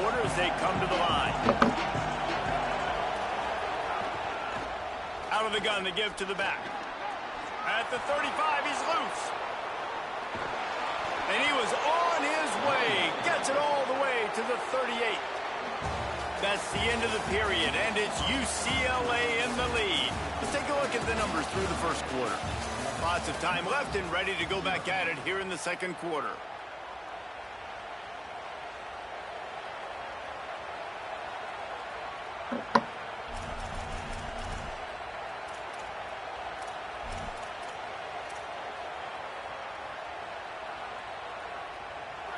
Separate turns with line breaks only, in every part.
quarter as they come to the line. Out of the gun to give to the back. At the 35, he's loose. And he was on his way. Gets it all the way to the 38. That's the end of the period, and it's UCLA in the lead. Let's take a look at the numbers through the first quarter. Lots of time left and ready to go back at it here in the second quarter.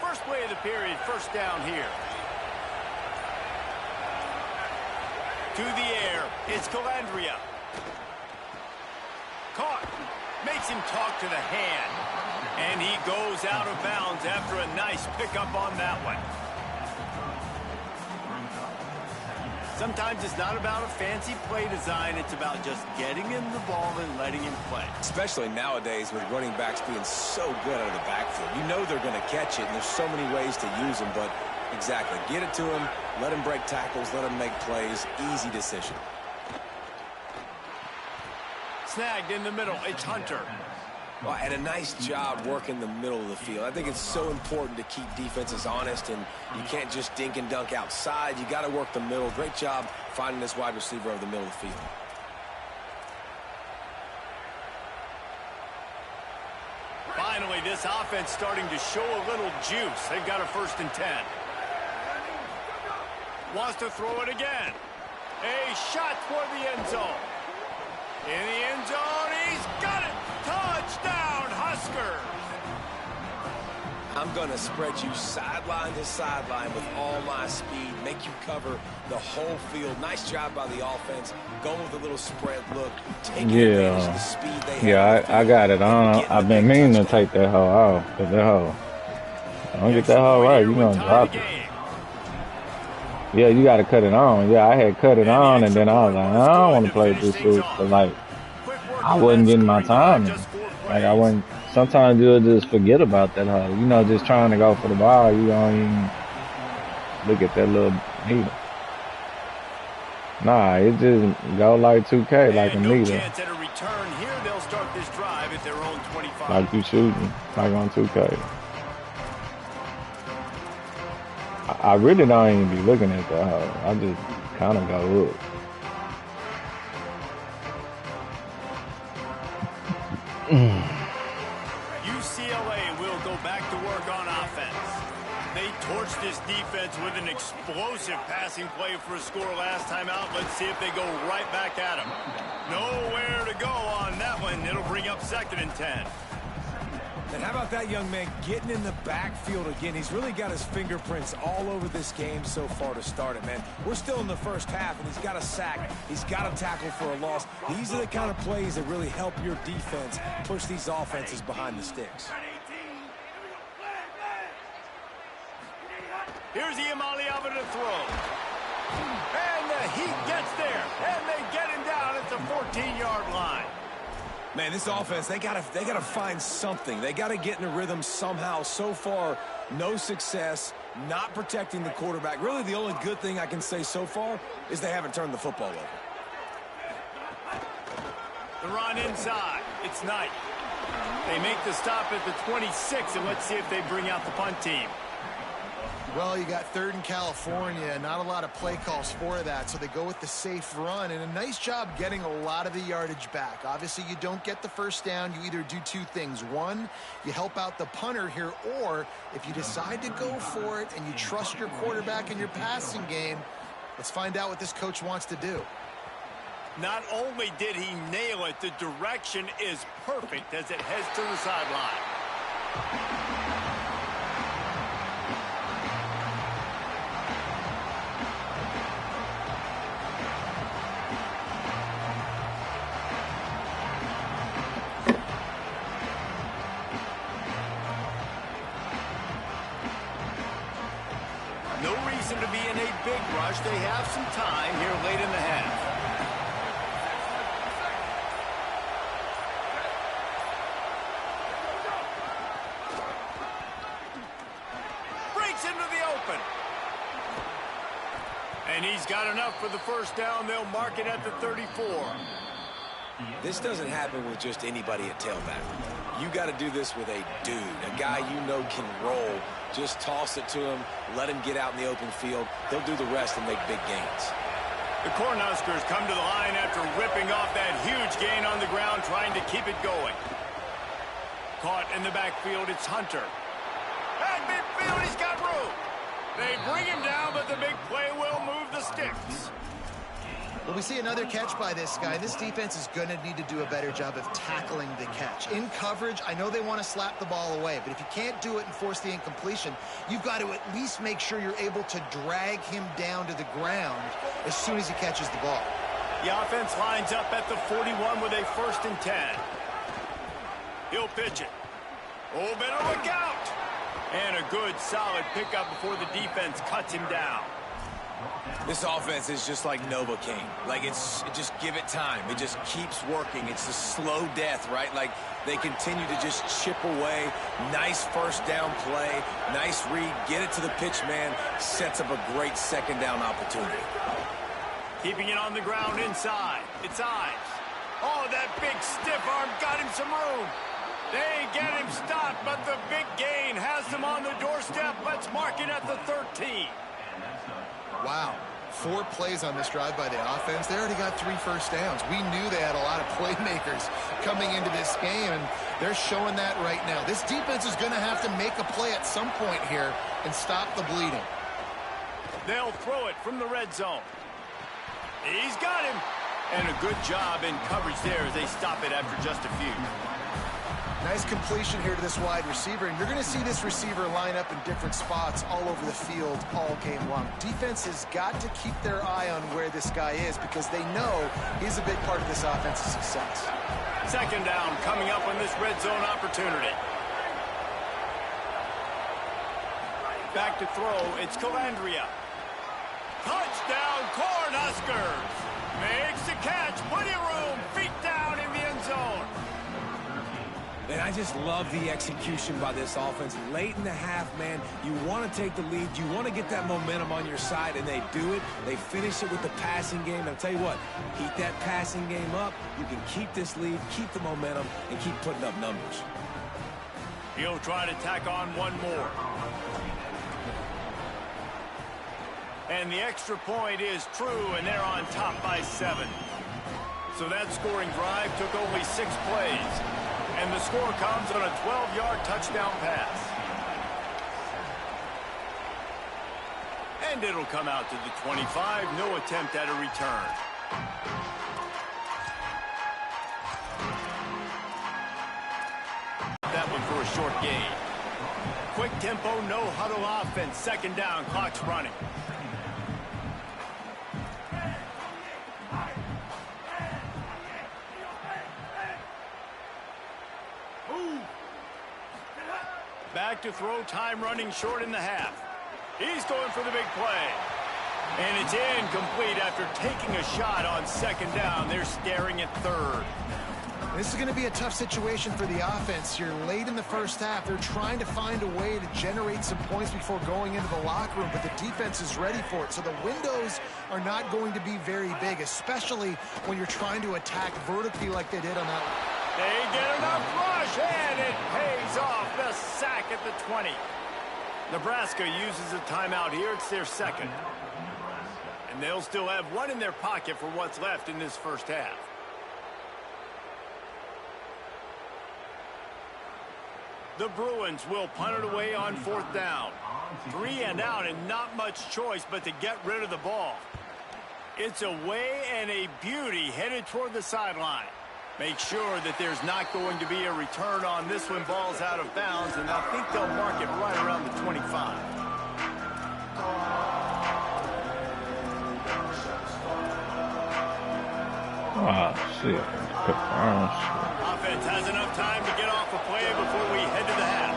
First play of the period, first down here. To the air, it's Calandria. Caught. Makes him talk to the hand. And he goes out of bounds after a nice pickup on that one. Sometimes it's not about a fancy play design. It's about just getting him the ball and letting him play.
Especially nowadays with running backs being so good out of the backfield. You know they're going to catch it, and there's so many ways to use them, but exactly. Get it to him, let him break tackles, let him make plays. Easy decision.
Snagged in the middle. It's Hunter.
Well, and a nice job working the middle of the field. I think it's so important to keep defenses honest, and you can't just dink and dunk outside. You got to work the middle. Great job finding this wide receiver over the middle of the field.
Finally, this offense starting to show a little juice. They've got a 1st and 10. Wants to throw it again. A shot for the end zone. In the end zone, he's got it. Touchdown, Huskers.
I'm going to spread you sideline to sideline with all my speed, make you cover the whole field. Nice job by the offense, going with a little spread look, taking advantage of the speed they have.
Yeah, I got it. I've been meaning to take that hoe out. But that hoe, don't get that hoe right, you're going to drop it. Yeah, you got to cut it on. Yeah, I had cut it on, and then I was like, I don't want to play this shit. But, like, I wasn't getting my time. Like, I wasn't. Sometimes you'll just forget about that hoe. You know, just trying to go for the ball. You don't even look at that little needle. Nah, it just go like 2K, like a needle. Like you shooting, like on 2K. I really don't even be looking at that hoe. I just kind of go up.
UCLA will go back to work on offense. They torched this defense with an explosive passing play for a score last time out. Let's see if they go right back at him. Nowhere to go on that one. It'll bring up 2nd and 10.
And how about that young man getting in the backfield again? He's really got his fingerprints all over this game so far to start it, man. We're still in the first half, and he's got a sack. He's got a tackle for a loss. These are the kind of plays that really help your defense push these offenses behind the sticks.
Here's Iamaleava to throw. And the Heat gets there, and they get him down at the 14-yard line.
Man, this offense, they gotta find something. They gotta get in a rhythm somehow. So far, no success, not protecting the quarterback. Really, the only good thing I can say so far is they haven't turned the football over.
The run inside. It's Knight. They make the stop at the 26, and let's see if they bring out the punt team.
Well, you got 3rd in California, not a lot of play calls for that, so they go with the safe run, and a nice job getting a lot of the yardage back. Obviously, you don't get the first down. You either do 2 things. One, you help out the punter here, or if you decide to go for it and you trust your quarterback in your passing game, let's find out what this coach wants to do.
Not only did he nail it, the direction is perfect as it heads to the sideline. No reason to be in a big rush. They have some time here late in the half. Breaks into the open. And he's got enough for the first down. They'll mark it at the 34.
This doesn't happen with just anybody at tailback. You got to do this with a dude, a guy you know can roll. Just toss it to him, let him get out in the open field. He'll do the rest and make big gains.
The Cornhuskers come to the line after ripping off that huge gain on the ground, trying to keep it going. Caught in the backfield, it's Hunter. At midfield, he's got room. They bring him down, but the big play will move the sticks.
Well, we see another catch by this guy. This defense is going to need to do a better job of tackling the catch. In coverage, I know they want to slap the ball away, but if you can't do it and force the incompletion, you've got to at least make sure you're able to drag him down to the ground as soon as he catches the ball.
The offense lines up at the 41 with a 1st and 10. He'll pitch it. Oh, better look out. And a good, solid pickup before the defense cuts him down.
This offense is just like Novocaine. Like, just give it time. It just keeps working. It's a slow death, right? Like, they continue to just chip away. Nice first down play. Nice read. Get it to the pitch man. Sets up a great 2nd down opportunity.
Keeping it on the ground inside. It's Ives. Oh, that big stiff arm got him some room. They get him stopped, but the big gain has them on the doorstep. Let's mark it at the 13.
Wow. 4 plays on this drive by the offense. They already got 3 first downs. We knew they had a lot of playmakers coming into this game, and they're showing that right now. This defense is going to have to make a play at some point here and stop the bleeding.
They'll throw it from the red zone. He's got him. And a good job in coverage there as they stop it after just a few.
Nice completion here to this wide receiver, and you're going to see this receiver line up in different spots all over the field all game long. Defense has got to keep their eye on where this guy is because they know he's a big part of this offense's success.
2nd down coming up on this red zone opportunity. Back to throw, it's Calandria. Touchdown, Cornhuskers! Makes the catch, plenty of room, feet down in the end zone.
And I just love the execution by this offense. Late in the half, man, you want to take the lead. You want to get that momentum on your side, and they do it. They finish it with the passing game. And I'll tell you what, keep that passing game up. You can keep this lead, keep the momentum, and keep putting up numbers.
He'll try to tack on one more. And the extra point is true, and they're on top by 7. So that scoring drive took only 6 plays. And the score comes on a 12-yard touchdown pass. And it'll come out to the 25. No attempt at a return. That one for a short gain. Quick tempo, no huddle offense. 2nd down, clock's running. Back to throw, time running short in the half. He's going for the big play. And it's incomplete after taking a shot on 2nd down. They're staring at 3rd.
This is going to be a tough situation for the offense. You're late in the first half. They're trying to find a way to generate some points before going into the locker room, but the defense is ready for it. So the windows are not going to be very big, especially when you're trying to attack vertically like they did on that one.
They get enough rush, and it pays off. The sack at the 20. Nebraska uses a timeout here. It's their 2nd. And they'll still have one in their pocket for what's left in this first half. The Bruins will punt it away on 4th down. 3 and out, and not much choice but to get rid of the ball. It's away and a beauty headed toward the sideline. Make sure that there's not going to be a return on this one. Ball's out of bounds, and I think they'll mark it right around the 25.
Oh, shit.
Offense has enough time to get off a play before we head to the half.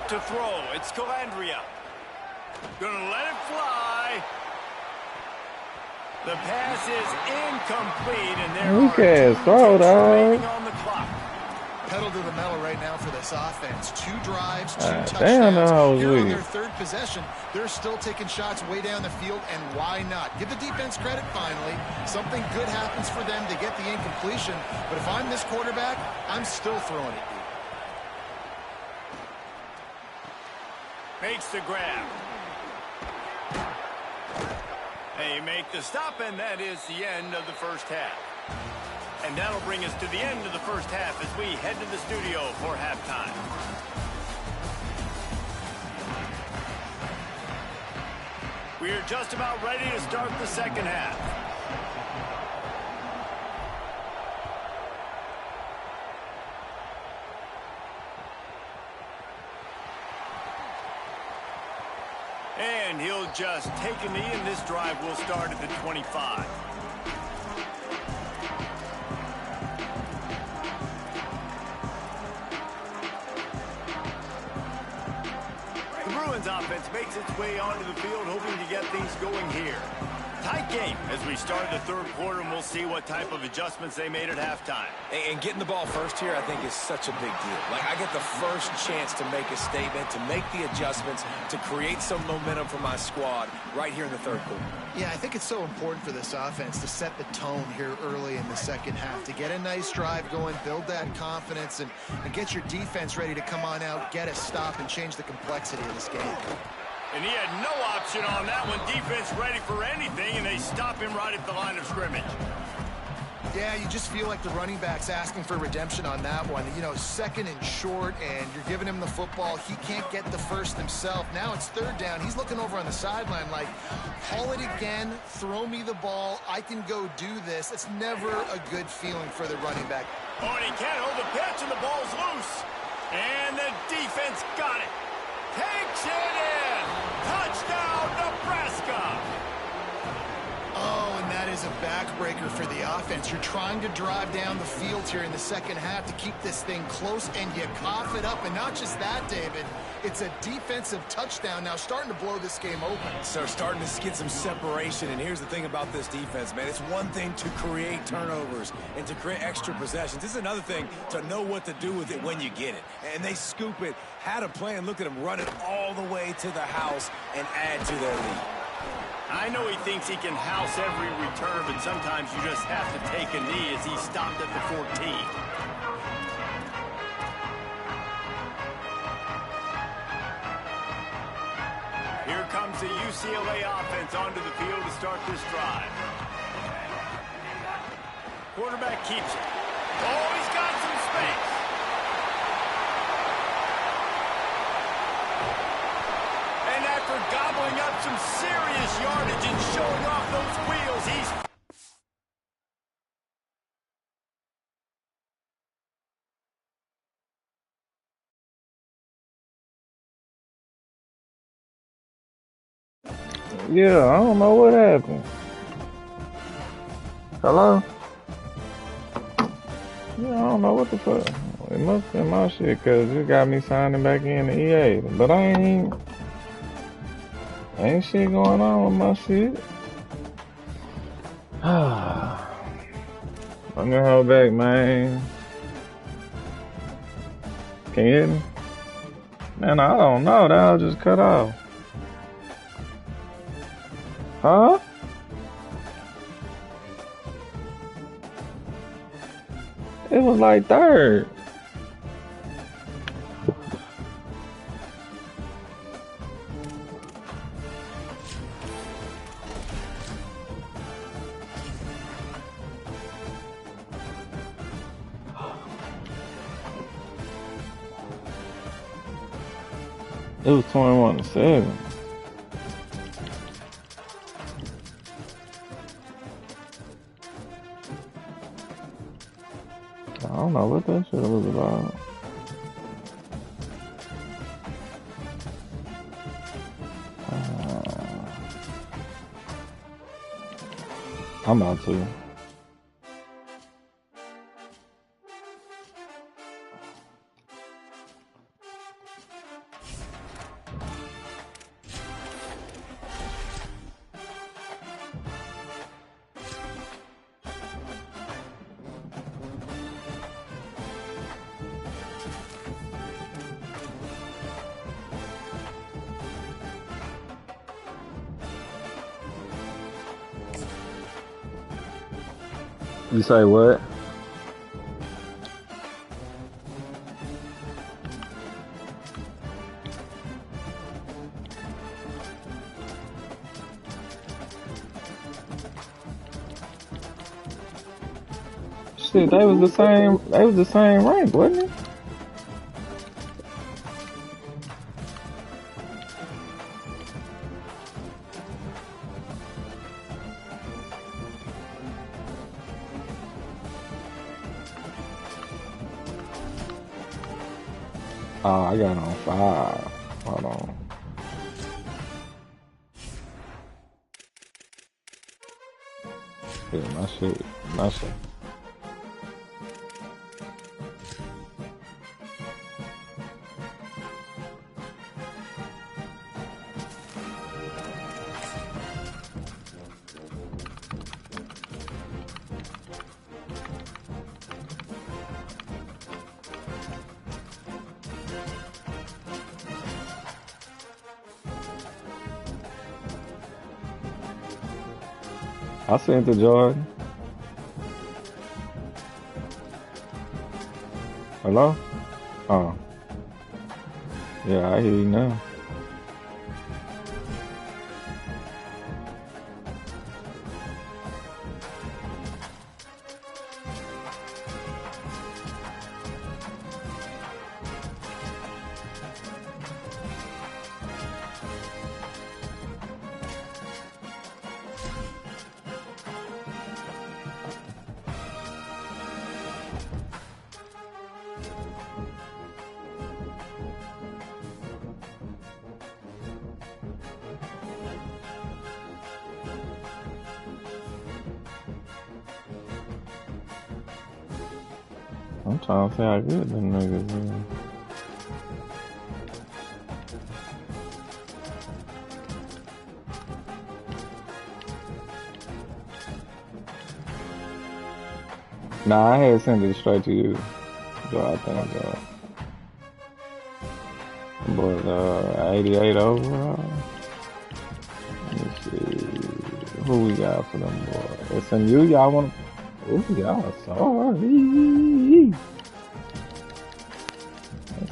To throw, it's Calandria. Gonna let it fly. The pass is incomplete, and there
Weak ass throw, dog.
on the clock.
pedal to the metal right now for this offense. 2 drives, 2
damn,
touchdowns. Here on their 3rd possession, they're still taking shots way down the field, and why not? Give the defense credit finally. Something good happens for them. They get the incompletion, but if I'm this quarterback, I'm still throwing it deep.
Makes the grab. They make the stop, and that is the end of the first half. And that'll bring us to the end of the first half as we head to the studio for halftime. We're just about ready to start the second half. And he'll just take a knee, and this drive will start at the 25. The Bruins offense makes its way onto the field, hoping to get things going here. Tight game as we start the 3rd quarter, and we'll see what type of adjustments they made at halftime.
And getting the ball first here, I think, is such a big deal. Like, I get the first chance to make a statement, to make the adjustments, to create some momentum for my squad right here in the 3rd quarter.
Yeah, I think it's so important for this offense to set the tone here early in the second half, to get a nice drive going, build that confidence, and get your defense ready to come on out, get a stop, and change the complexity of this game.
And he had no option on that one. Defense ready for anything, and they stop him right at the line of scrimmage.
Yeah, you just feel like the running back's asking for redemption on that one. You know, 2nd and short, and you're giving him the football. He can't get the first himself. Now it's 3rd down. He's looking over on the sideline like, call it again, throw me the ball, I can go do this. It's never a good feeling for the running back.
Oh, and he can't hold the pitch, and the ball's loose. And the defense got it. Takes it in. Touchdown, Nebraska.
Oh, and that is a backbreaker for the offense. You're trying to drive down the field here in the second half to keep this thing close, and you cough it up. And not just that, David, it's a defensive touchdown now, starting to blow this game open.
So starting to get some separation, and here's the thing about this defense, man. It's one thing to create turnovers and to create extra possessions. It's another thing to know what to do with it when you get it. And they scoop it, had a plan, look at them run it all the way to the house and add to their lead.
I know he thinks he can house every return, but sometimes you just have to take a knee as he stopped at the 14. Here comes the UCLA offense onto the field to start this drive. Quarterback keeps it. Oh, he's got some space. And after gobbling up some serious yardage and showing off those wheels, he's...
Yeah, I don't know what happened. Hello? Yeah, I don't know what the fuck. It must have been my shit, cause it got me signing back in the EA. But ain't shit going on with my shit. I'm gonna hold back, man. Can you hear me? Man, I don't know. That'll just cut off. Huh? It was like 3rd. It was 21-7. I don't know what that shit was about. I'm about to. You say what? Shit, they was the same. They was the same rank, wasn't it? Oh, I got on 5. Hold on. Yeah, my shit. I sent to Jordan. Hello? Oh. Yeah, I hear you now. I'm trying to see how good them niggas is. Nah, I had sent it straight to you. Joe, I think, but 88 overall. Let me see. Who we got for them boys? SMU, y'all want to... Ooh, y'all sorry.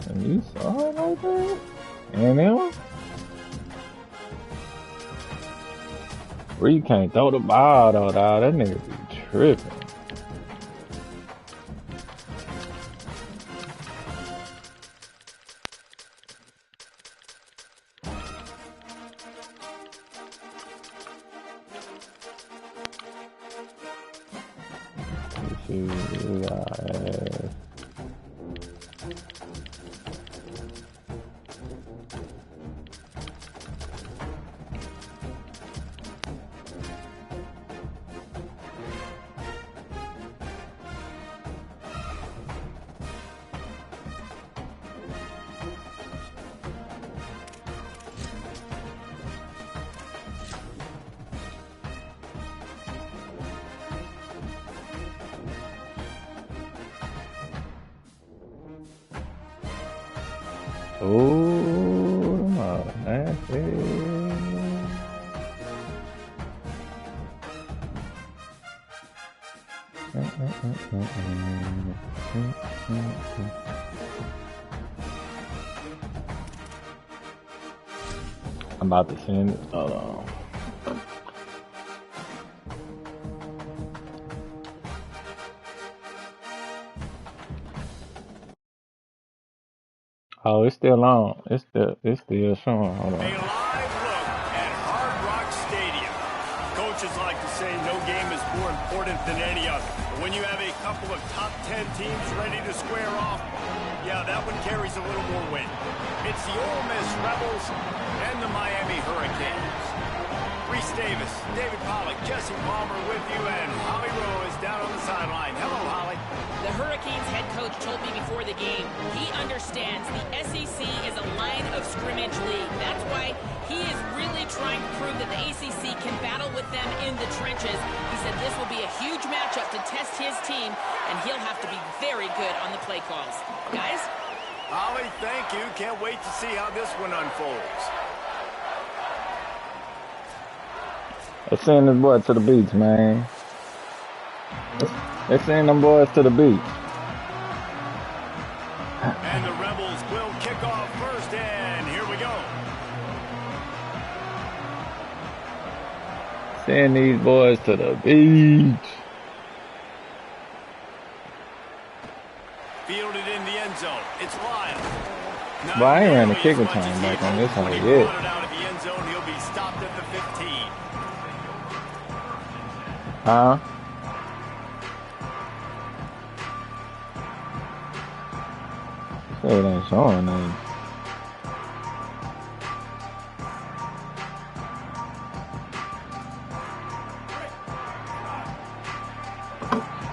SMU sorry like that? And them? Where you can't throw the ball though, dog. That nigga be tripping. Oh, my nasty. I'm about to send it. Hold on. Oh, it's still on. It's still showing. Hold on.
A live look at Hard Rock Stadium. Coaches like to say no game is more important than any other. But when you have a couple of top 10 teams ready to square off, yeah, that one carries a little more weight. It's the Ole Miss Rebels and the Miami Hurricanes. Reese Davis, David Pollack, Jesse Palmer with you, and Holly Rowe is down on the sideline. Hello, Holly.
The Hurricanes head coach told me before the game he understands the SEC is a line of scrimmage league. That's why he is really trying to prove that the ACC can battle with them in the trenches. He said this will be a huge matchup to test his team, and he'll have to be very good on the play calls. Guys?
Holly, thank you. Can't wait to see how this one unfolds.
Let's send this boy to the beach, man. Let's send them boys to the beach.
And the Rebels will kick off first, and here we go.
Send these boys to the beach.
Fielded in the end zone. It's Lyle.
But I ain't ran the kick return back on this one yet.
Out of the end zone, he'll be stopped at the 15.
Huh? So it ain't showing nothing.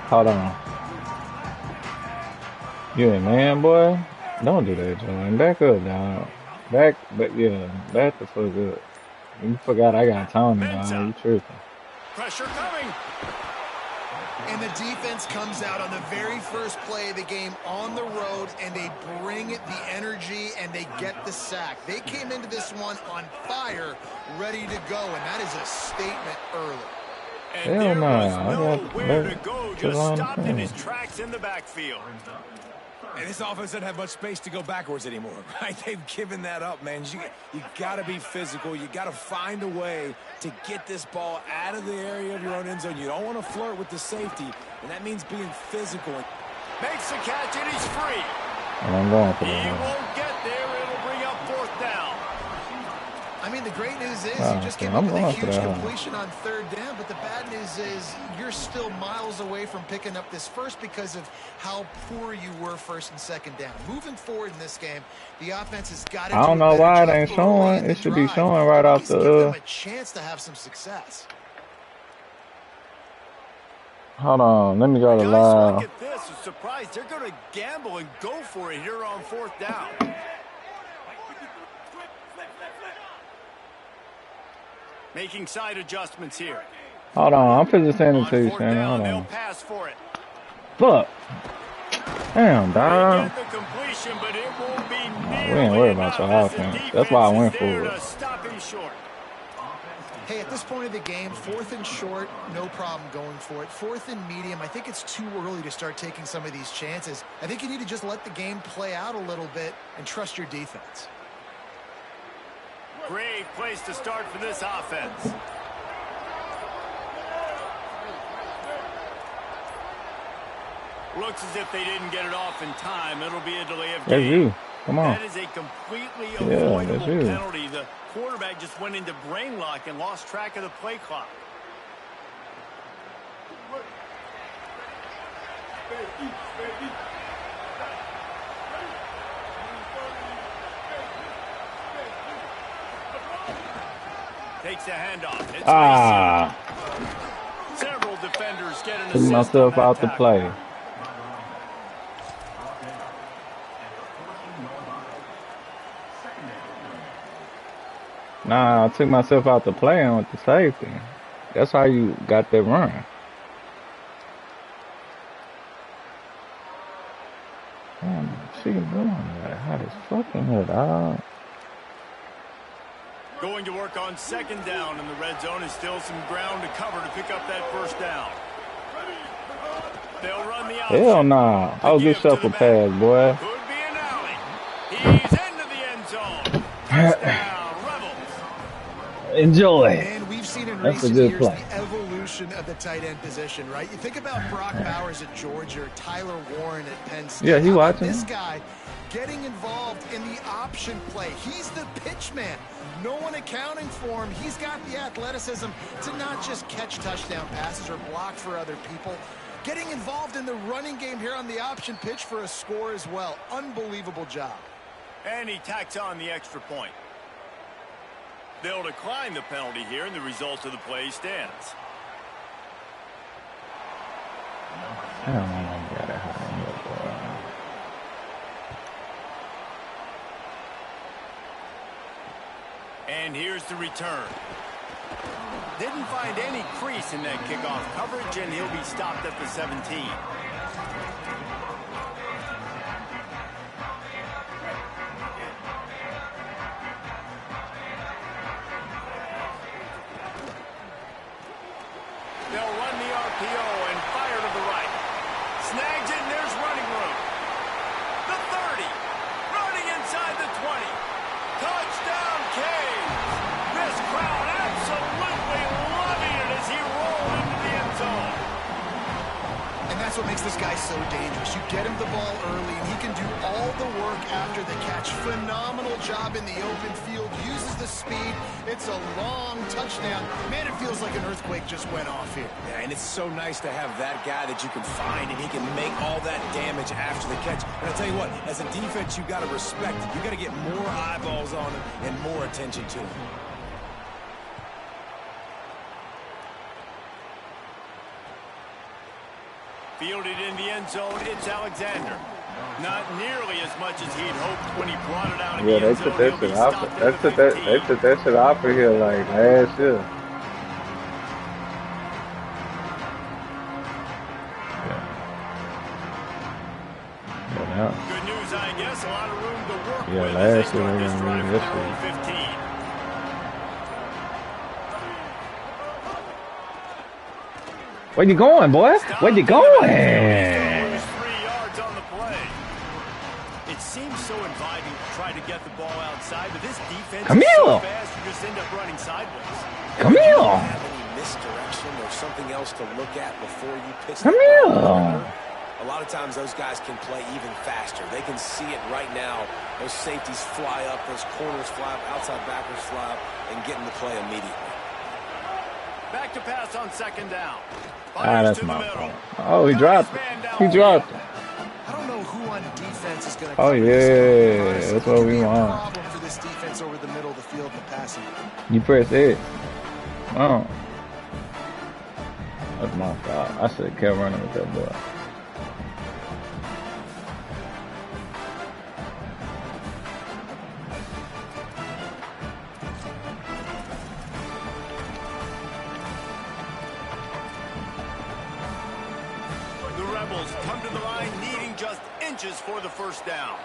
Hold on. You a man, boy? Don't do that, John. Back up, dog. Back the fuck up. You forgot I got Tony, dog. You tripping.
Pressure coming.
And the defense comes out on the very first play of the game on the road, and they bring the energy, and they get the sack. They came into this one on fire, ready to go, and that is a statement early.
And there was nowhere to go, just stopped in his tracks in the backfield.
And this offense doesn't have much space to go backwards anymore, right? They've given that up, man. You got to be physical. You got to find a way to get this ball out of the area of your own end zone. You don't want to flirt with the safety, and that means being physical.
Makes the catch, and he's free.
And I'm going for
He
that.
won't get there. It'll bring up fourth down.
I mean, the great news is you just came up with a huge completion on third down, but the bad news is you're still miles away from picking up this first because of how poor you were first and second down. Moving forward in this game, the offense has got to.
I don't know why it ain't showing. It should be showing right off the.
Give them a chance to have some success.
Hold on, let me go to live.
Look at this. I'm surprised they're going to gamble and go for it here on fourth down. Making side adjustments here.
Hold on, I'm finna send it to you, Shann. Hold on.
They'll pass for it.
Fuck. Damn, dog.
Get the completion, but it won't be
We ain't worried about your offense. That's why I went for it.
Stop him short.
Hey, at this point of the game, fourth and short, no problem going for it. Fourth and medium, I think it's too early to start taking some of these chances. I think you need to just let the game play out a little bit and trust your defense.
Great place to start for this offense. Looks as if they didn't get it off in time. It'll be a delay of game.
That's you. Come on.
That is a completely avoidable penalty. The quarterback just went into brain lock and lost track of the play clock. Takes a handoff. It's several defenders get an assist.
Took myself out the play. Nah, I took myself out the play and with the safety. That's how you got that run. Damn, she doing that. How this fucking her, dog?
Going to work on second down, and the red zone is still some ground to cover to pick up that first down. They'll run the option.
Hell nah. I was just shuffle pass, boy.
Could be an alley. He's into the end zone. Touchdown, Rebels.
Enjoy.
And we've seen in recent years the evolution of the tight end position, right? You think about Brock Bowers at Georgia, or Tyler Warren at Penn State.
Yeah, he watching.
This guy getting involved in the option play. He's the pitch man. No one accounting for him. He's got the athleticism to not just catch touchdown passes or block for other people. Getting involved in the running game here on the option pitch for a score as well. Unbelievable job.
And he tacks on the extra point. They'll decline the penalty here, and the result of the play stands.
I don't know. Got it high.
And here's the return. Didn't find any crease in that kickoff coverage, and he'll be stopped at the 17. They'll run the RPO and fire to the
that's what makes this guy so dangerous. You get him the ball early, and he can do all the work after the catch. Phenomenal job in the open field. Uses the speed. It's a long touchdown. Man, it feels like an earthquake just went off here.
Yeah, and it's so nice to have that guy that you can find, and he can make all that damage after the catch. And I'll tell you what, as a defense, you got to respect it. You got to get more eyeballs on him and more attention to him.
Fielded in the end zone, it's Alexander. Not nearly as much as he'd hoped when he brought it out in the end zone.
Yeah, they took that shit off. They took that shit off of here like last year. Yeah.
Good news, I guess. A lot of room to work with.
Yeah, last year they
start
didn't
this
do
drive
this
from their
year.
own 15.
Where you going, boy? Where you going?
3 yards on the play. It seems so inviting to try to get the ball outside, but this defense
Come
is
here.
so fast you just end up running sideways.
Come here.
Have any misdirection or something else to look at before you pitch
Come
the
here.
ball? A lot of times those guys can play even faster. They can see it right now. Those safeties fly up, those corners fly up, outside backers fly up, and get in the play immediately.
Back to pass on second down.
That's my fault. Oh, he dropped it. He dropped it.
I don't know who on defense is going to.
Oh, yeah. That's what we want.
Problem for this defense over the middle of the field in the passing.
You press it. Oh. That's my fault. I should have kept running with that boy.
Come to the line needing just inches for the first down.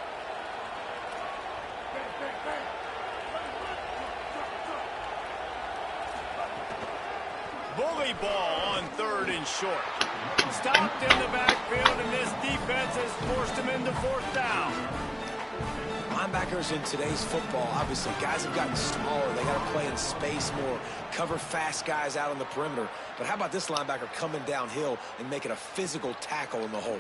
Bully ball on third and short. Stopped in the backfield, and this defense has forced him into fourth down.
Linebackers in today's football, obviously, guys have gotten smaller. They got to play in space more, cover fast guys out on the perimeter. But how about this linebacker coming downhill and making a physical tackle in the hole?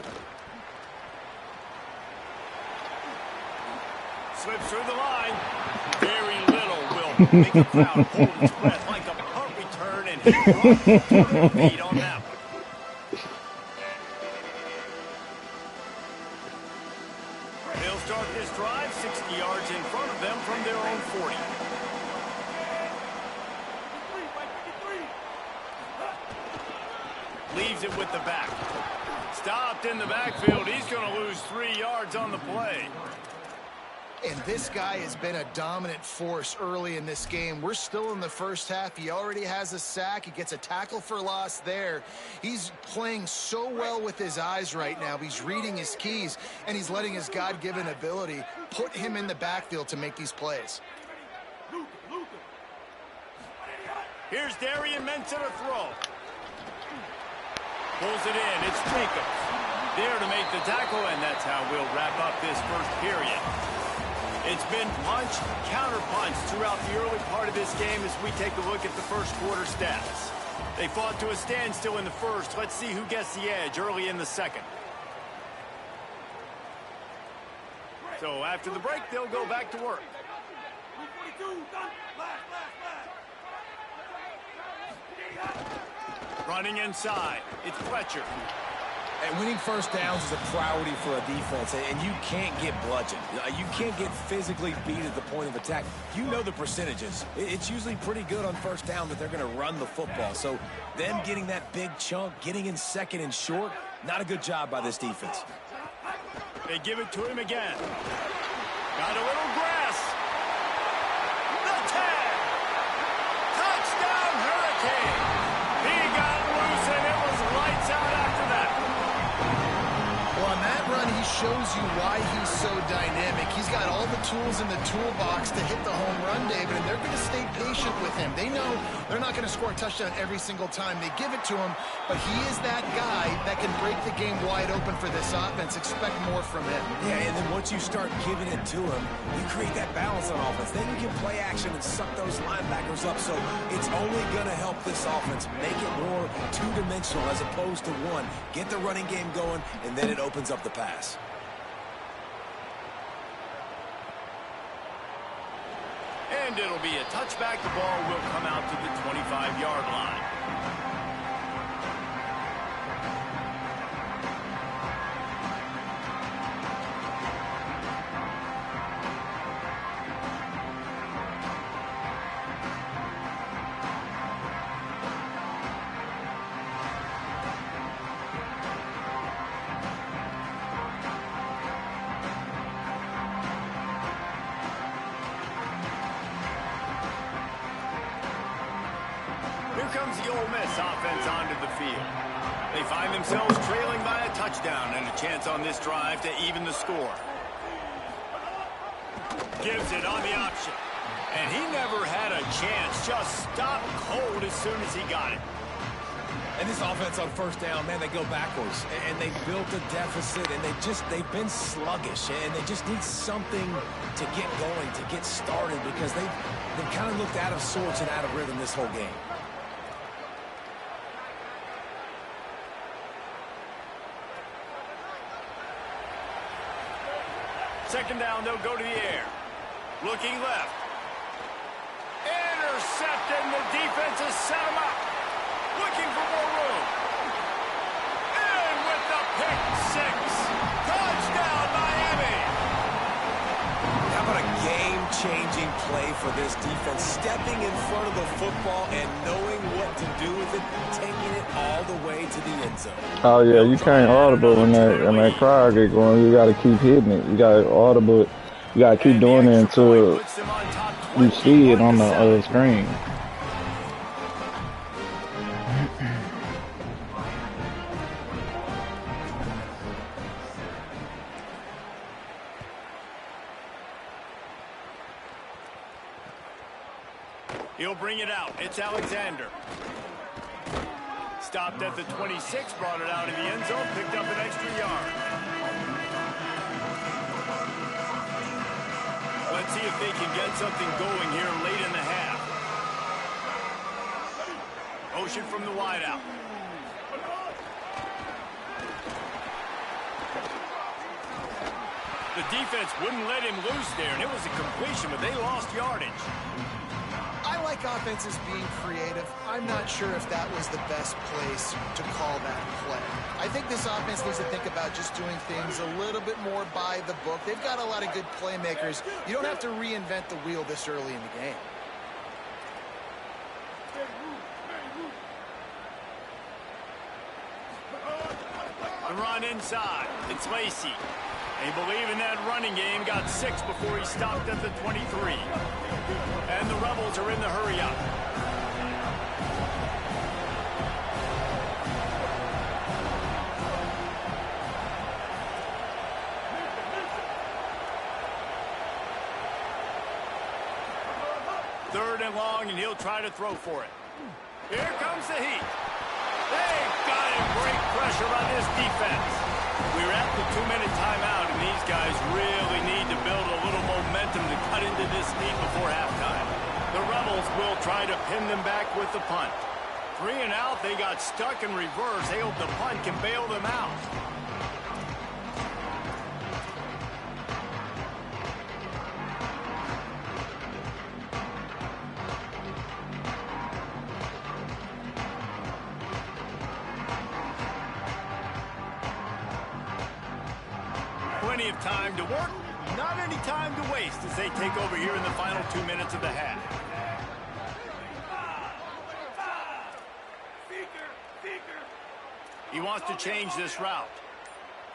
Slips through the line. Very little will make the crowd hold its breath like a punt return, and he brought the feet on that one. They'll start this drive 60 yards in front of them from their own 40. Leaves it with the back. Stopped in the backfield. He's going to lose 3 yards on the play.
And this guy has been a dominant force early in this game. We're still in the first half. He already has a sack. He gets a tackle for loss there. He's playing so well with his eyes right now. He's reading his keys, and he's letting his God-given ability put him in the backfield to make these plays.
Here's Darian Mensa to throw. Pulls it in. It's Jacobs. There to make the tackle, and that's how we'll wrap up this first period. It's been punch, counter-punch throughout the early part of this game as we take a look at the first quarter stats. They fought to a standstill in the first. Let's see who gets the edge early in the second. So after the break, they'll go back to work. Running inside, it's Fletcher.
And winning first downs is a priority for a defense, and you can't get bludgeoned. You can't get physically beat at the point of attack. You know the percentages. It's usually pretty good on first down that they're going to run the football. So them getting that big chunk, getting in second and short, not a good job by this defense.
They give it to him again. Got a little grass. The tag. Touchdown, Hurricane. He got loose, and it was lights out after that.
Well, on that run, he shows you why he's so dynamic. He's got all the tools in the toolbox to hit the home run, David, and they're going to stay patient with him. They know they're not going to score a touchdown every single time they give it to him, but he is that guy that can break the game wide open for this offense. Expect more from him.
Yeah, and then once you start giving it to him, you create that balance on offense. Then you can play action and suck those linebackers up, so it's only going to help this offense make it more two-dimensional as opposed to one. Get the running game going, and then it opens up the pass.
And it'll be a touchback. The ball will come out to the 25-yard line. Here comes the Ole Miss offense onto the field. They find themselves trailing by a touchdown and a chance on this drive to even the score. Gives it on the option. And he never had a chance. Just stopped cold as soon as he got it.
And this offense on first down, man, they go backwards. And they built a deficit, and they've been sluggish. And they just need something to get going, to get started, because they've kind of looked out of sorts and out of rhythm this whole game.
Second down, they'll go to the air. Looking left. Intercepted, and the defense has set him up. Looking for more room. And with the pick six. Touchdown, Miami.
How about a game-changing play for this defense? Stepping in front of the football and knowing what to do with it, taking it all the way to the end zone.
Oh yeah, you can't audible when that crowd get going. You got to keep hitting it. You got to audible it. You got to keep doing it until you see it on the screen.
He'll bring it out. It's Alexander. Stopped at the 26, brought it out in the end zone, picked up an extra yard. Let's see if they can get something going here late in the half. Motion from the wideout. The defense wouldn't let him loose there, and it was a completion, but they lost yardage.
I like offenses being creative. I'm not sure if that was the best place to call that play. I think this offense needs to think about just doing things a little bit more by the book. They've got a lot of good playmakers. You don't have to reinvent the wheel this early in the game.
The run inside. It's Lacey. They believe in that running game. Got 6 before he stopped at the 23. And the Rebels are in the hurry-up. Third and long, and he'll try to throw for it. Here comes the heat. They've got to break pressure on this defense. We're at the 2-minute timeout, and these guys really need to build a little momentum to cut into this lead before halftime. The Rebels will try to pin them back with the punt. 3 and out, they got stuck in reverse. They hope the punt can bail them out. Plenty of time to work, not any time to waste as they take over here in the final 2 minutes of the half. He wants to change this route.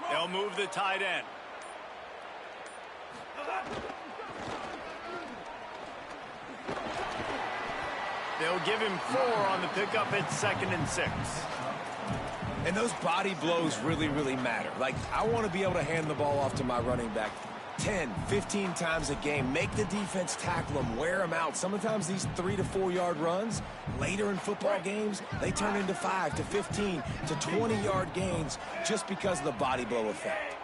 They'll move the tight end. They'll give him 4 on the pickup at 2nd and 6.
And those body blows really, really matter. Like, I want to be able to hand the ball off to my running back 10, 15 times a game. Make the defense tackle them, wear them out. Sometimes these 3 to 4 yard runs, later in football games, they turn into 5 to 15 to 20 yard gains just because of the body blow effect.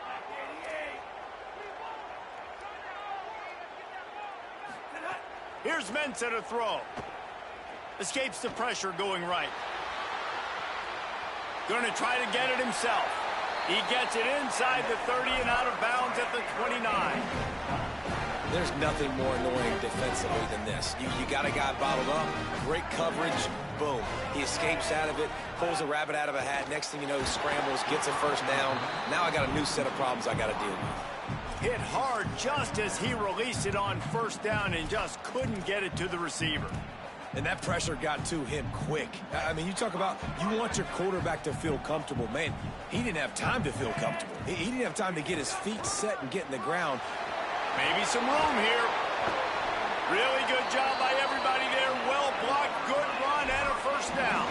Here's Mensah to throw. Escapes the pressure going right. Going to try to get it himself. He gets it inside the 30 and out of bounds at the 29.
There's nothing more annoying defensively than this. You got a guy bottled up, great coverage, boom. He escapes out of it, pulls a rabbit out of a hat. Next thing you know, he scrambles, gets a first down. Now I got a new set of problems I got to deal with.
Hit hard just as he released it on first down and just couldn't get it to the receiver.
And that pressure got to him quick. I mean, you talk about you want your quarterback to feel comfortable. Man, he didn't have time to feel comfortable. He didn't have time to get his feet set and get in the ground.
Maybe some room here. Really good job by everybody there. Well blocked, good run, and a first down.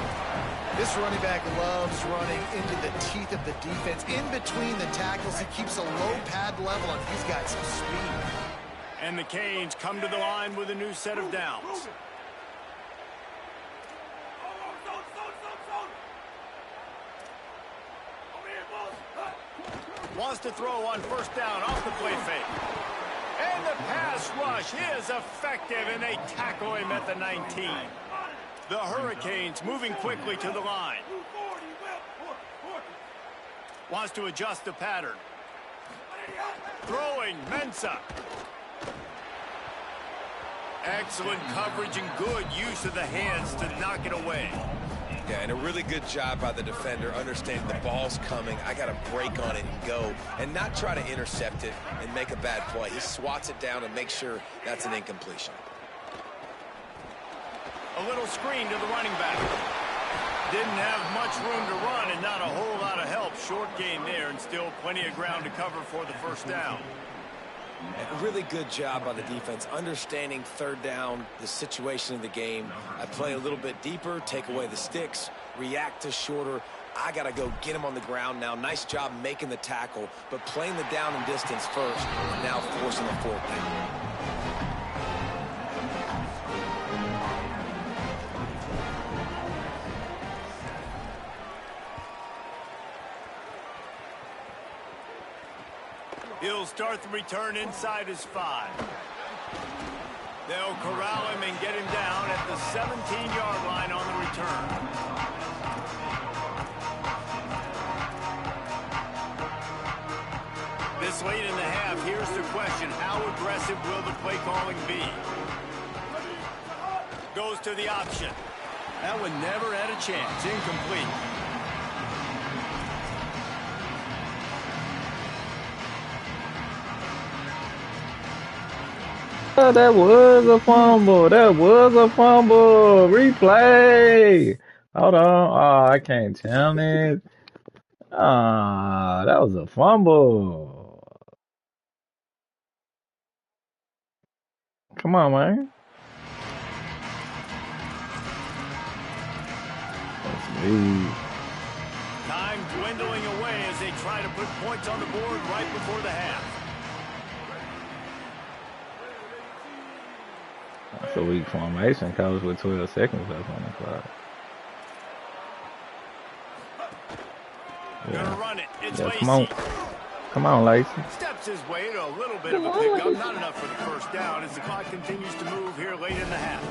This running back loves running into the teeth of the defense. In between the tackles, he keeps a low pad level, and he's got some speed.
And the Canes come to the line with a new set of downs. Wants to throw on first down off the play fake. And the pass rush is effective, and they tackle him at the 19. The Hurricanes moving quickly to the line. Wants to adjust the pattern. Throwing, Mensah. Excellent coverage and good use of the hands to knock it away.
Yeah, and a really good job by the defender, understanding the ball's coming. I got to break on it and go, and not try to intercept it and make a bad play. He swats it down and makes sure that's an incompletion.
A little screen to the running back. Didn't have much room to run and not a whole lot of help. Short gain there and still plenty of ground to cover for the first down.
A really good job by the defense, understanding third down, the situation of the game. I play a little bit deeper, take away the sticks, react to shorter. I got to go get him on the ground now. Nice job making the tackle, but playing the down and distance first, and now forcing the fourth down.
He'll start the return inside his 5. They'll corral him and get him down at the 17-yard line on the return. This late in the half, here's the question. How aggressive will the play calling be? Goes to the option. That one never had a chance. Incomplete.
That was a fumble. That was a fumble. Replay. Hold on. Oh, I can't tell it. Ah, that was a fumble. Come on, man. That's me.
Time dwindling away as they try to put points on the board right before the half.
That's a weak formation. Coach with 12 seconds left on the clock.
Yeah. Gonna run it. It's Lacey.
Come on. Come on, Lacey.
Steps his way to a little bit of a pickup. Not enough for the first down as the clock continues to move here late in the half.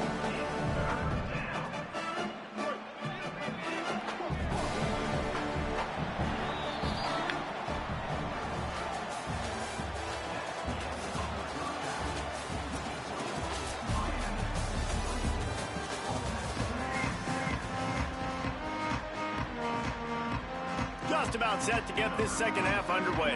Just about set to get this second half underway.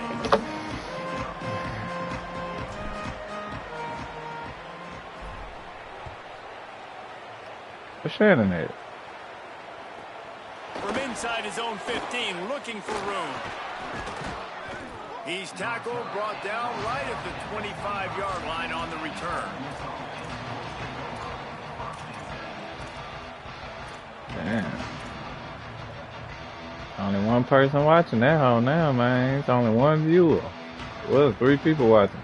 What's Shannon at?
From inside his own 15, looking for room. He's tackled, brought down right at the 25-yard line on the return.
Damn. Only one person watching that hole now, man. It's only one viewer. It was 3 people watching.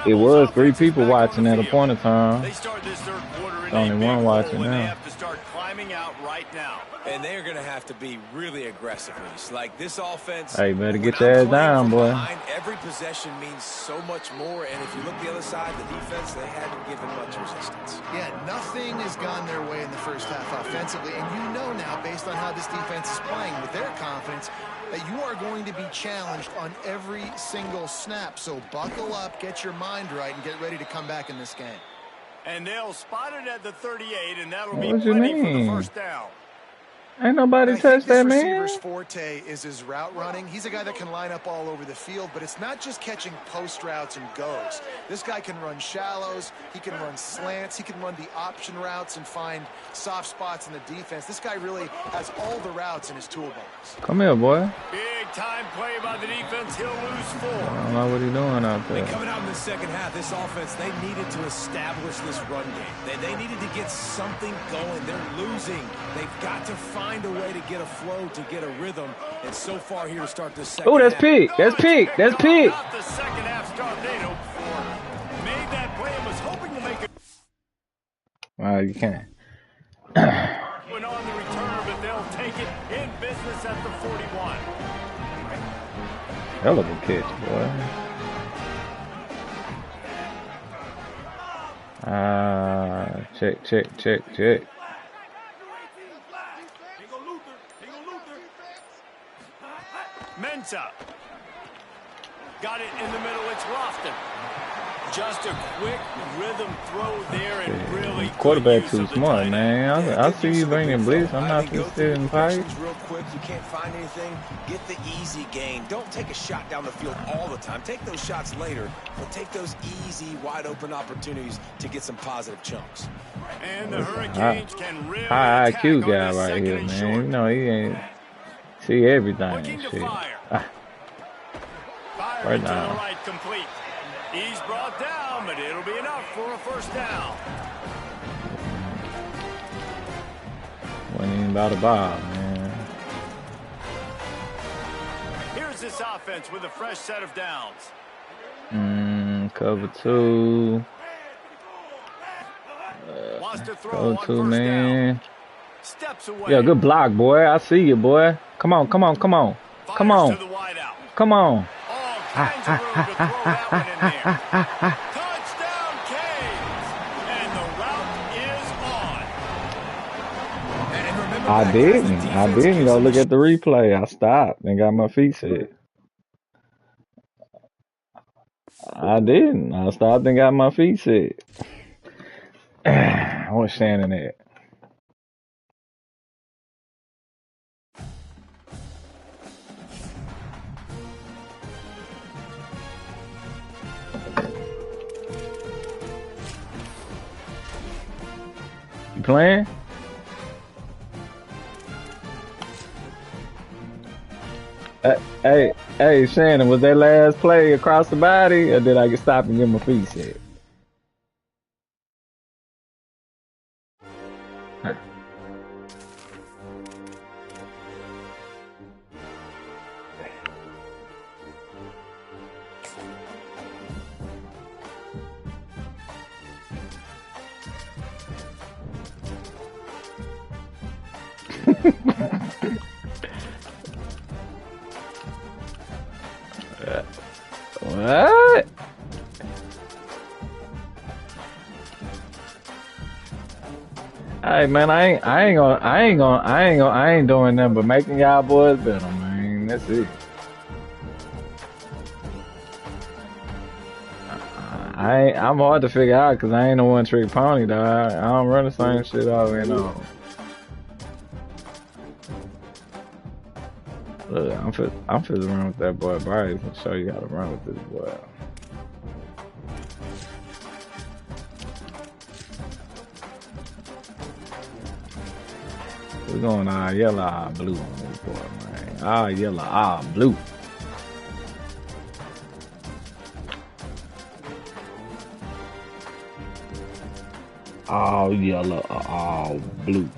It was 3 people watching at a point in time.
They start this third quarter in
only one watching now.
They have to start climbing out right now.
And they're going to have to be really aggressive. Like this offense.
Hey, better get your ass down, boy.
Behind, every possession means so much more. And if you look the other side, the defense, they haven't given much resistance.
Yeah, nothing has gone their way in the first half offensively. And you know now, based on how this defense is playing with their confidence, that you are going to be challenged on every single snap. So buckle up, get your mind right, and get ready to come back in this game.
And they'll spot it at the 38, and that'll be
What you
plenty for the
mean?
first down.
Ain't nobody touched that, man.
Receiver's forte is his route running. He's a guy that can line up all over the field, but it's not just catching post routes and goes. This guy can run shallows, he can run slants, he can run the option routes and find soft spots in the defense. This guy really has all the routes in his toolbox.
Come here, boy.
Big time play by the defense. He'll lose 4.
I don't know what he's doing out there.
Coming out in the second half, this offense, they needed to establish this run game. They needed to get something going. They're losing. They've got to find a way to get a flow, to get a rhythm. And so far here to start the second half.
Oh, that's Pete. That's Pete. That's Pete.
Not the second half start they'd hoped for. Made that play and was hoping to make it.
You can't.
Went on the return, but they'll take it in business at the 41.
Hell of a catch, boy. Check.
Mensa. Got it in the middle. It's Lofton. Just a quick rhythm throw there and really
quarterback too smart, man. I see you bringing blitz. I'm not going to sit in fight.
Real quick, you can't find anything. Get the easy gain. Don't take a shot down the field all the time. Take those shots later, but take those easy, wide open opportunities to get some positive chunks.
And the Hurricanes can really
high IQ guy right here, man. You know, he ain't see everything and shit. Right now.
Right, complete. He's brought down, but it'll be enough for a first down.
Wasn't even about a ball, man.
Here's this offense with a fresh set of downs.
Cover 2. Cover 2, man.
Steps away.
Yeah, good block, boy. I see you, boy. Come on. Come on.
All kinds of room to throw that one in there. Touchdown, Canes! And the route is on.
I didn't go look at the replay. I stopped and got my feet set. I didn't. I stopped and got my feet set. What's Shannon at? You playing? Hey, Shannon, was that last play across the body, or did I get stopped and get my feet set? What? Hey man, I ain't doing nothing but making y'all boys better, man. That's it. I'm hard to figure out because I ain't no one trick pony, dog. I don't run the same shit over and over. Look, I'm finna run with that boy Bryce and show you how to run with this boy. We're going yellow, blue on this boy, man. Yellow, blue. All yellow, all blue.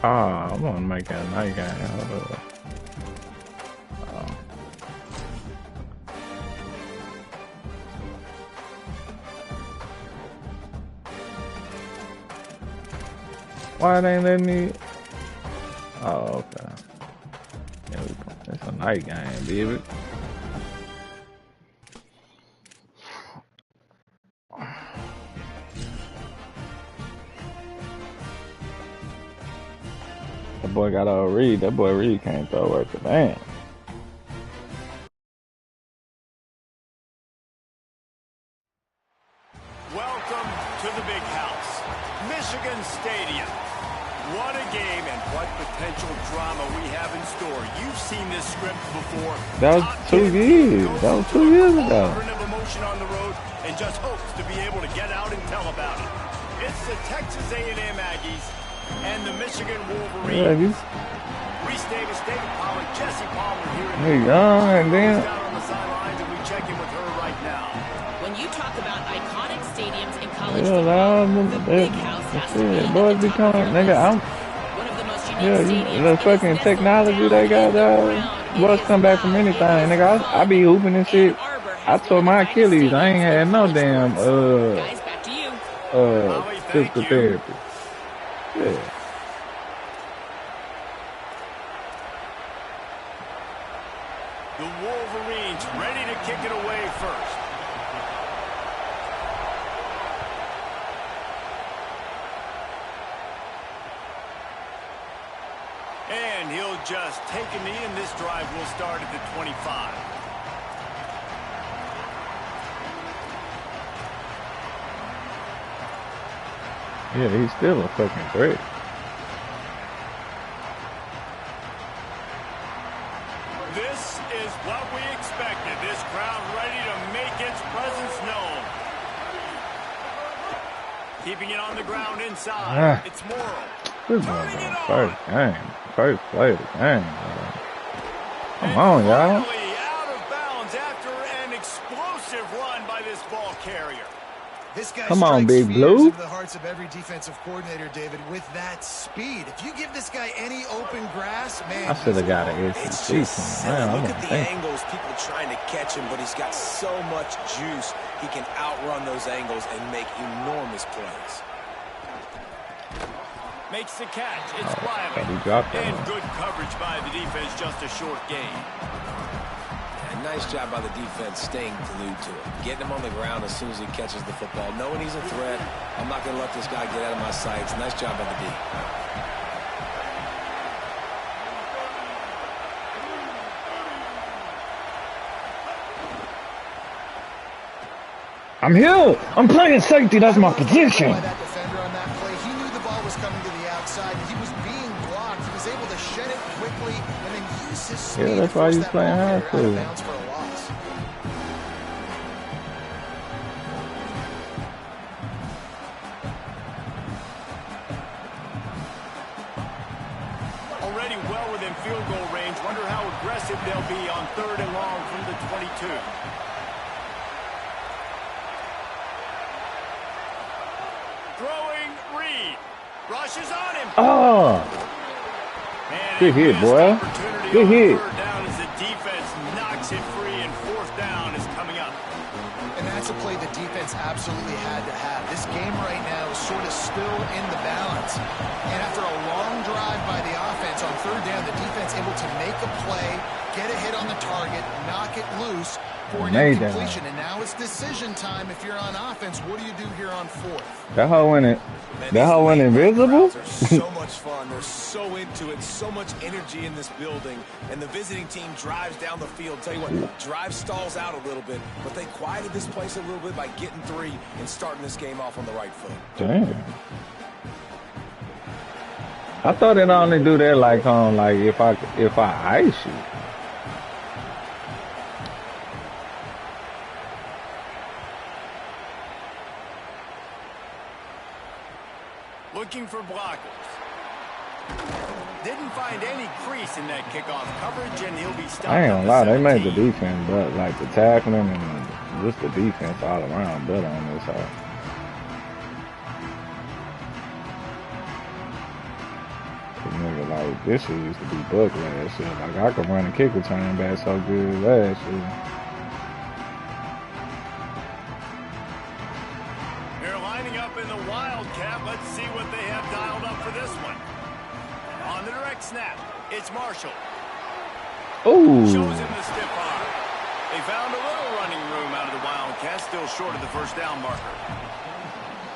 Oh, I'm gonna make that night game. Why they ain't let me? Oh, okay. It's a night game, baby. That boy got all Reed. That boy Reed can't throw worth a damn.
Welcome to the big house, Michigan Stadium. What a game and what potential drama we have in store. You've seen this script before.
That was 2 years. That was 2 years ago.
Of emotion on the road and just hopes to be able to get out and tell about it. It's the Texas A&M Aggies and the Michigan Wolverines.
Yeah,
Reese Davis, David Pollack, Jesse Palmer here.
Hey, and then
Down on the sidelines, and we check in with her right now.
When you talk about iconic stadiums in college
yeah,
football, the big house has to be at
boys
the
be
top of
coming,
your
nigga.
list. One of the most unique stadiums
The
is
fucking
nestled
technology
down
they got,
in the ground.
boys
It
come
is
back from
loud,
anything,
it is
nigga. I
fun.
be hooping and shit.
Ann Arbor
I
has
tore
one of
my
the finest
Achilles. I ain't
stadiums
had
in
no
college
damn
sports. Guys, back to you.
physical therapy. Yeah.
The Wolverines ready to kick it away first. And he'll just take a knee, and this drive will start at the 25.
Yeah, he's still a fucking threat.
This is what we expected. This crowd ready to make its presence known. Keeping it on the ground inside. It's Morrow.
This
Turning
is
it
my
on.
first game. First play of the game, bro. Come
And
on, y'all.
finally out of bounds after an explosive run by this ball carrier.
This guy
Come on,
strikes
Big
fears
Blue.
into the hearts of every defensive coordinator, David, with that speed. If you give this guy any open grass, man,
I should have got an
It's
SEC
just
team.
silly.
Man,
Look
I'm
at the
think.
angles, people trying to catch him, but he's got so much juice. He can outrun those angles and make enormous plays.
Makes the catch. It's
He
Wiley.
dropped that
And
one.
good coverage by the defense. Just a short gain.
And nice job by the defense staying glued to him. Getting him on the ground as soon as he catches the football. Knowing he's a threat. I'm not going to let this guy get out of my sights. Nice job by the D.
I'm here. I'm playing safety. That's my position.
By that defender on that play, he knew the ball was coming to the outside. He was being blocked. He was able to shed it quickly and then use his speed.
Yeah, that's
to
why
force
he's
that
playing
ball
high
carrier out of
school.
bounds for a loss.
Already well within field goal range. Wonder how aggressive they'll be on 3rd and long from the 22. Throwing Reed. Rushes on him.
Oh,
And
good
a
hit,
missed
boy.
opportunity
Good
on
hit.
3rd down as the defense knocks it free, and 4th down is coming up.
And that's a play the defense absolutely had to have. This game right now is sort of still in the balance. And after a long drive by the offense on 3rd down, the defense able to make a play, get a hit on the target, knock it loose for an
Made that.
incompletion. And now it's decision time. If you're on offense, what do you do here on 4th?
that hoe went it.
Man,
That hoe went
these late
invisible.
crowds are so much fun. They're so into it. So much energy in this building. And the visiting team drives down the field. Tell you what, drive stalls out a little bit, but they quieted this place a little bit by getting 3 and starting this game off on the right foot.
Damn. I thought it only do that like on like if I ice you.
Looking for blockers. Didn't find any crease in that kickoff coverage, and he'll be stopped.
I ain't
at
gonna
the
lie, they made the
17.
defense, but like the tackling and just the defense all around better on this side. Like, this shit used to be book last year. Like, I could run a kick return back so good last year.
They're lining up in the Wildcat. Let's see what they have dialed up for this one. On the direct snap, it's Marshall.
Ooh.
Shows him the stiff arm. They found a little running room out of the Wildcat, still short of the first down marker.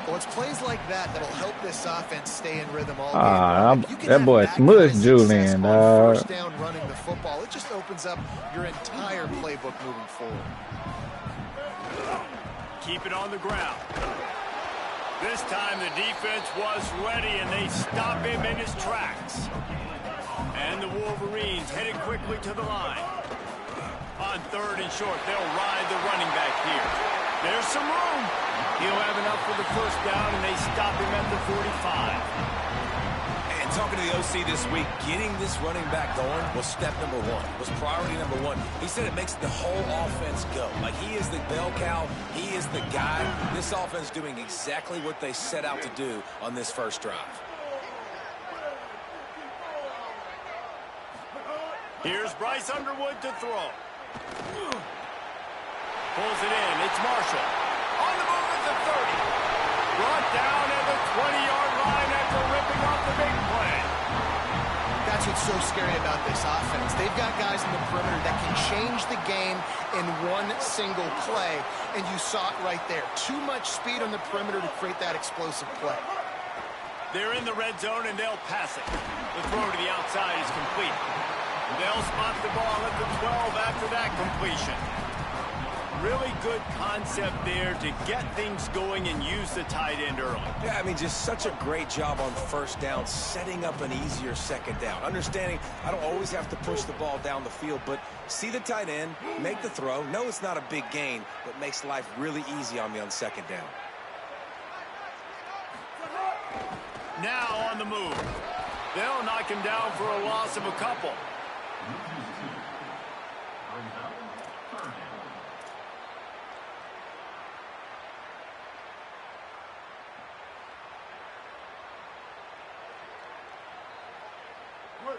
Well, it's plays like that that'll help this offense stay in rhythm all game.
That boy smushed Julian,
first down running the football. It just opens up your entire playbook moving forward.
Keep it on the ground. This time the defense was ready, and they stop him in his tracks. And the Wolverines headed quickly to the line. On third and short, they'll ride the running back here. There's some room. He'll have enough for the first down, and they stop him at the 45.
And talking to the OC this week, getting this running back going was step number one, was priority number one. He said it makes the whole offense go. Like, he is the bell cow. He is the guy. This offense doing exactly what they set out to do on this first drive.
Here's Bryce Underwood to throw. Pulls it in. It's Marshall. On the move at the 30. Brought down at the 20-yard line after ripping off the big play.
That's what's so scary about this offense. They've got guys in the perimeter that can change the game in one single play, and you saw it right there. Too much speed on the perimeter to create that explosive play.
They're in the red zone, and they'll pass it. The throw to the outside is complete. They'll spot the ball at the 12 after that completion. Really good concept there to get things going and use the tight end early.
Yeah, I mean, just such a great job on first down, setting up an easier second down. Understanding I don't always have to push the ball down the field, but see the tight end, make the throw. No, it's not a big gain, but makes life really easy on me on second down.
Now on the move. They'll knock him down for a loss of a couple.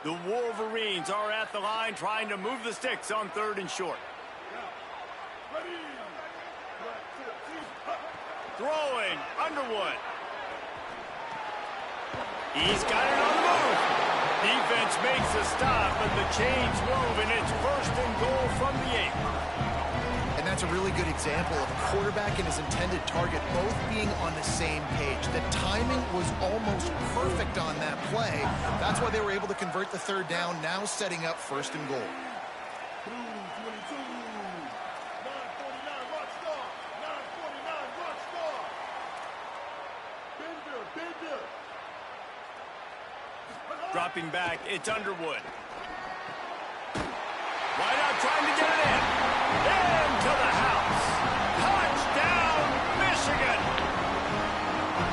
The Wolverines are at the line trying to move the sticks on third and short. Throwing, Underwood. He's got it on the move. Defense makes a stop, but the chains move, and it's first and goal from the 8.
And that's a really good example of a quarterback and his intended target both being on the same page. The timing was almost perfect on that play. That's why they were able to convert the third down, now setting up first and goal.
Dropping back, it's Underwood. Wide out, trying to get it in. Into the house. Touchdown, Michigan.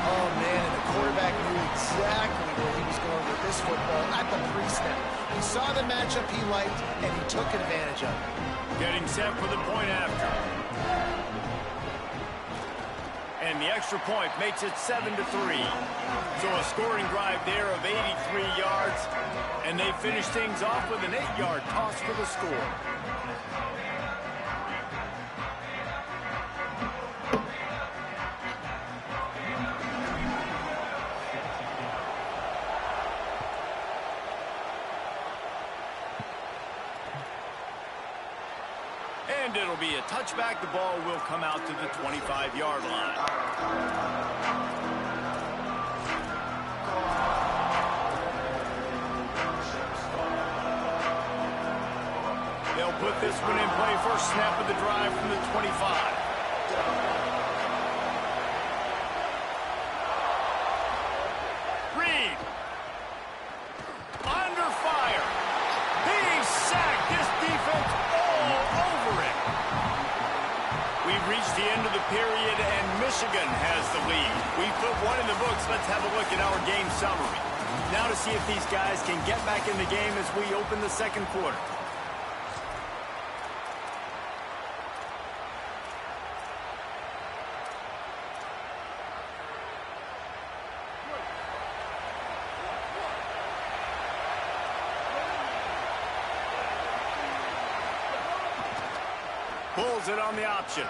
Oh, man, and the quarterback knew exactly where he was going with this football at the pre-snap. He saw the matchup he liked, and he took advantage of it.
Getting set for the point after. And the extra point makes it 7-3. So a scoring drive there of 83 yards. And they finish things off with an 8-yard toss for the score. And it'll be a touchback. The ball will come out to the 25-yard line. They'll put this one in play. First snap of the drive from the 25. Reed. Under fire. He's sacked. This defense all over it. We've reached the end of the period, and Michigan has the lead. We've put one in the books. Let's have a look at our game summary. Now to see if these guys can get back in the game as we open the second quarter. Pulls it on the option.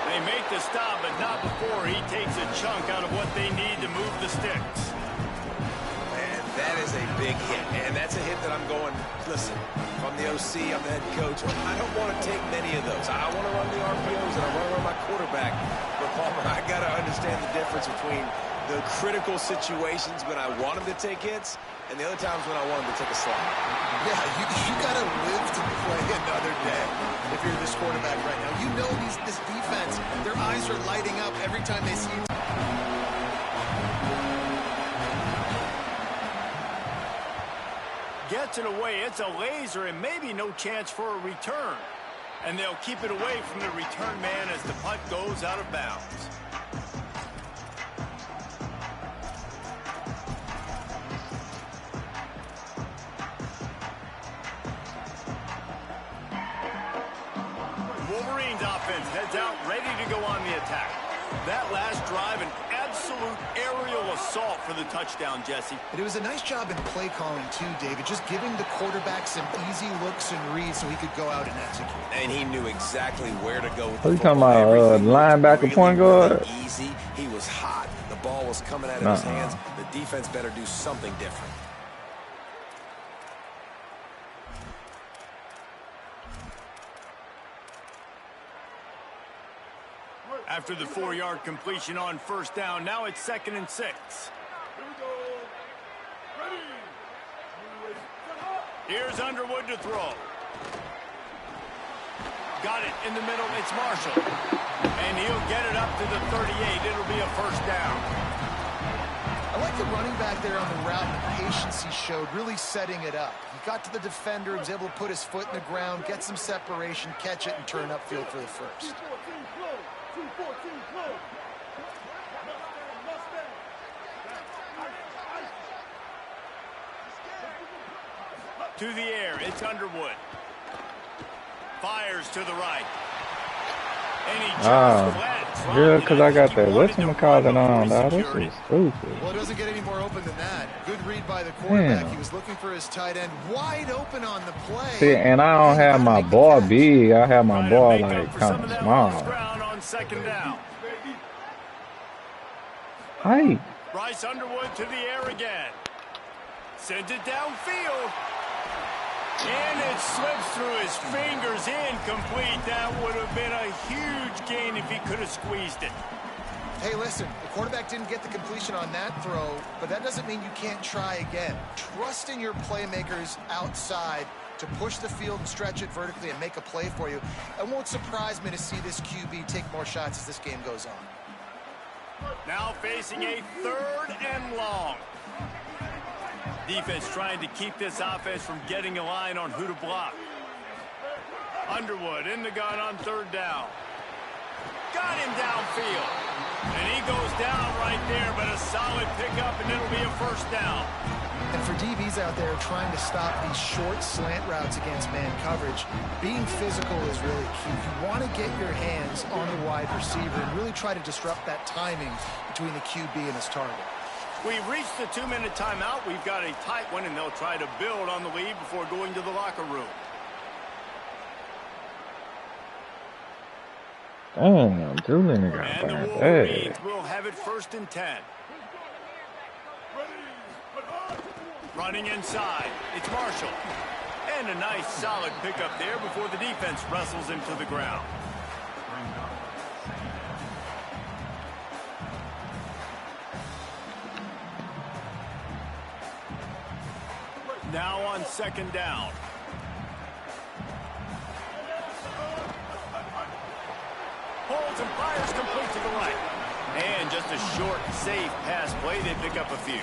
They make the stop, but not before he takes a chunk out of what they need to move the sticks.
And that is a big hit. And that's a hit that I'm going, listen, from the OC, I'm the head coach. I don't want to take many of those. I want to run the RPOs, and I want to run my quarterback. But, Palmer, I got to understand the difference between the critical situations when I want him to take hits and the other times when I want him to take a slide.
Yeah, you got to live to play another day if you're this quarterback right now. You know this defense, their eyes are lighting up every time they see you.
Gets it away. It's a laser and maybe no chance for a return. And they'll keep it away from the return man as the punt goes out of bounds. Wolverines offense heads out, ready to go on the attack. That last drive, an absolute aerial assault for the touchdown, Jesse.
And it was a nice job in play calling, too, David, just giving the quarterback some easy looks and reads so he could go out and execute.
And he knew exactly where to go with
What
the
are you talking
football.
about, linebacker, point guard?
Easy. He was hot. The ball was coming out of his hands. The defense better do something different.
After the 4-yard completion on first down, now it's 2nd and 6.
Here we go. Ready.
Here's Underwood to throw. Got it in the middle. It's Marshall. And he'll get it up to the 38. It'll be a first down.
I like the running back there on the route and the patience he showed, really setting it up. He got to the defender, was able to put his foot in the ground, get some separation, catch it, and turn upfield for the first.
2-14 close.
To the air, it's Underwood. Fires to the right. And he jumps flat.
Yeah, because I got that whatchamacallit on, dog. This is stupid.
Well, it doesn't get any more open than that. Good read by the quarterback. He was looking for his tight end wide open on the play.
See, and I don't have my ball big. I have my ball, like, kind of small.
On 2nd down.
Hi.
Bryce Underwood to the air again. Sends it downfield. And it slips through his fingers, incomplete. That would have been a huge gain if he could have squeezed it.
Hey, listen, the quarterback didn't get the completion on that throw, but that doesn't mean you can't try again. Trust in your playmakers outside to push the field and stretch it vertically and make a play for you. It won't surprise me to see this QB take more shots as this game goes on.
Now facing a 3rd and long. Defense trying to keep this offense from getting a line on who to block. Underwood in the gun on 3rd down. Got him downfield. And he goes down right there, but a solid pickup, and it'll be a first down.
And for DBs out there trying to stop these short slant routes against man coverage, being physical is really key. You want to get your hands on the wide receiver and really try to disrupt that timing between the QB and his target.
We've reached the 2-minute timeout. We've got a tight one, and they'll try to build on the lead before going to the locker room.
Damn, Julian got
And the
bad.
Wolverines will have it 1st and 10. Running inside, it's Marshall. And a nice solid pickup there before the defense wrestles him to the ground. Now on 2nd down. Holds and fires complete to the right. And just a short, safe pass play. They pick up a few.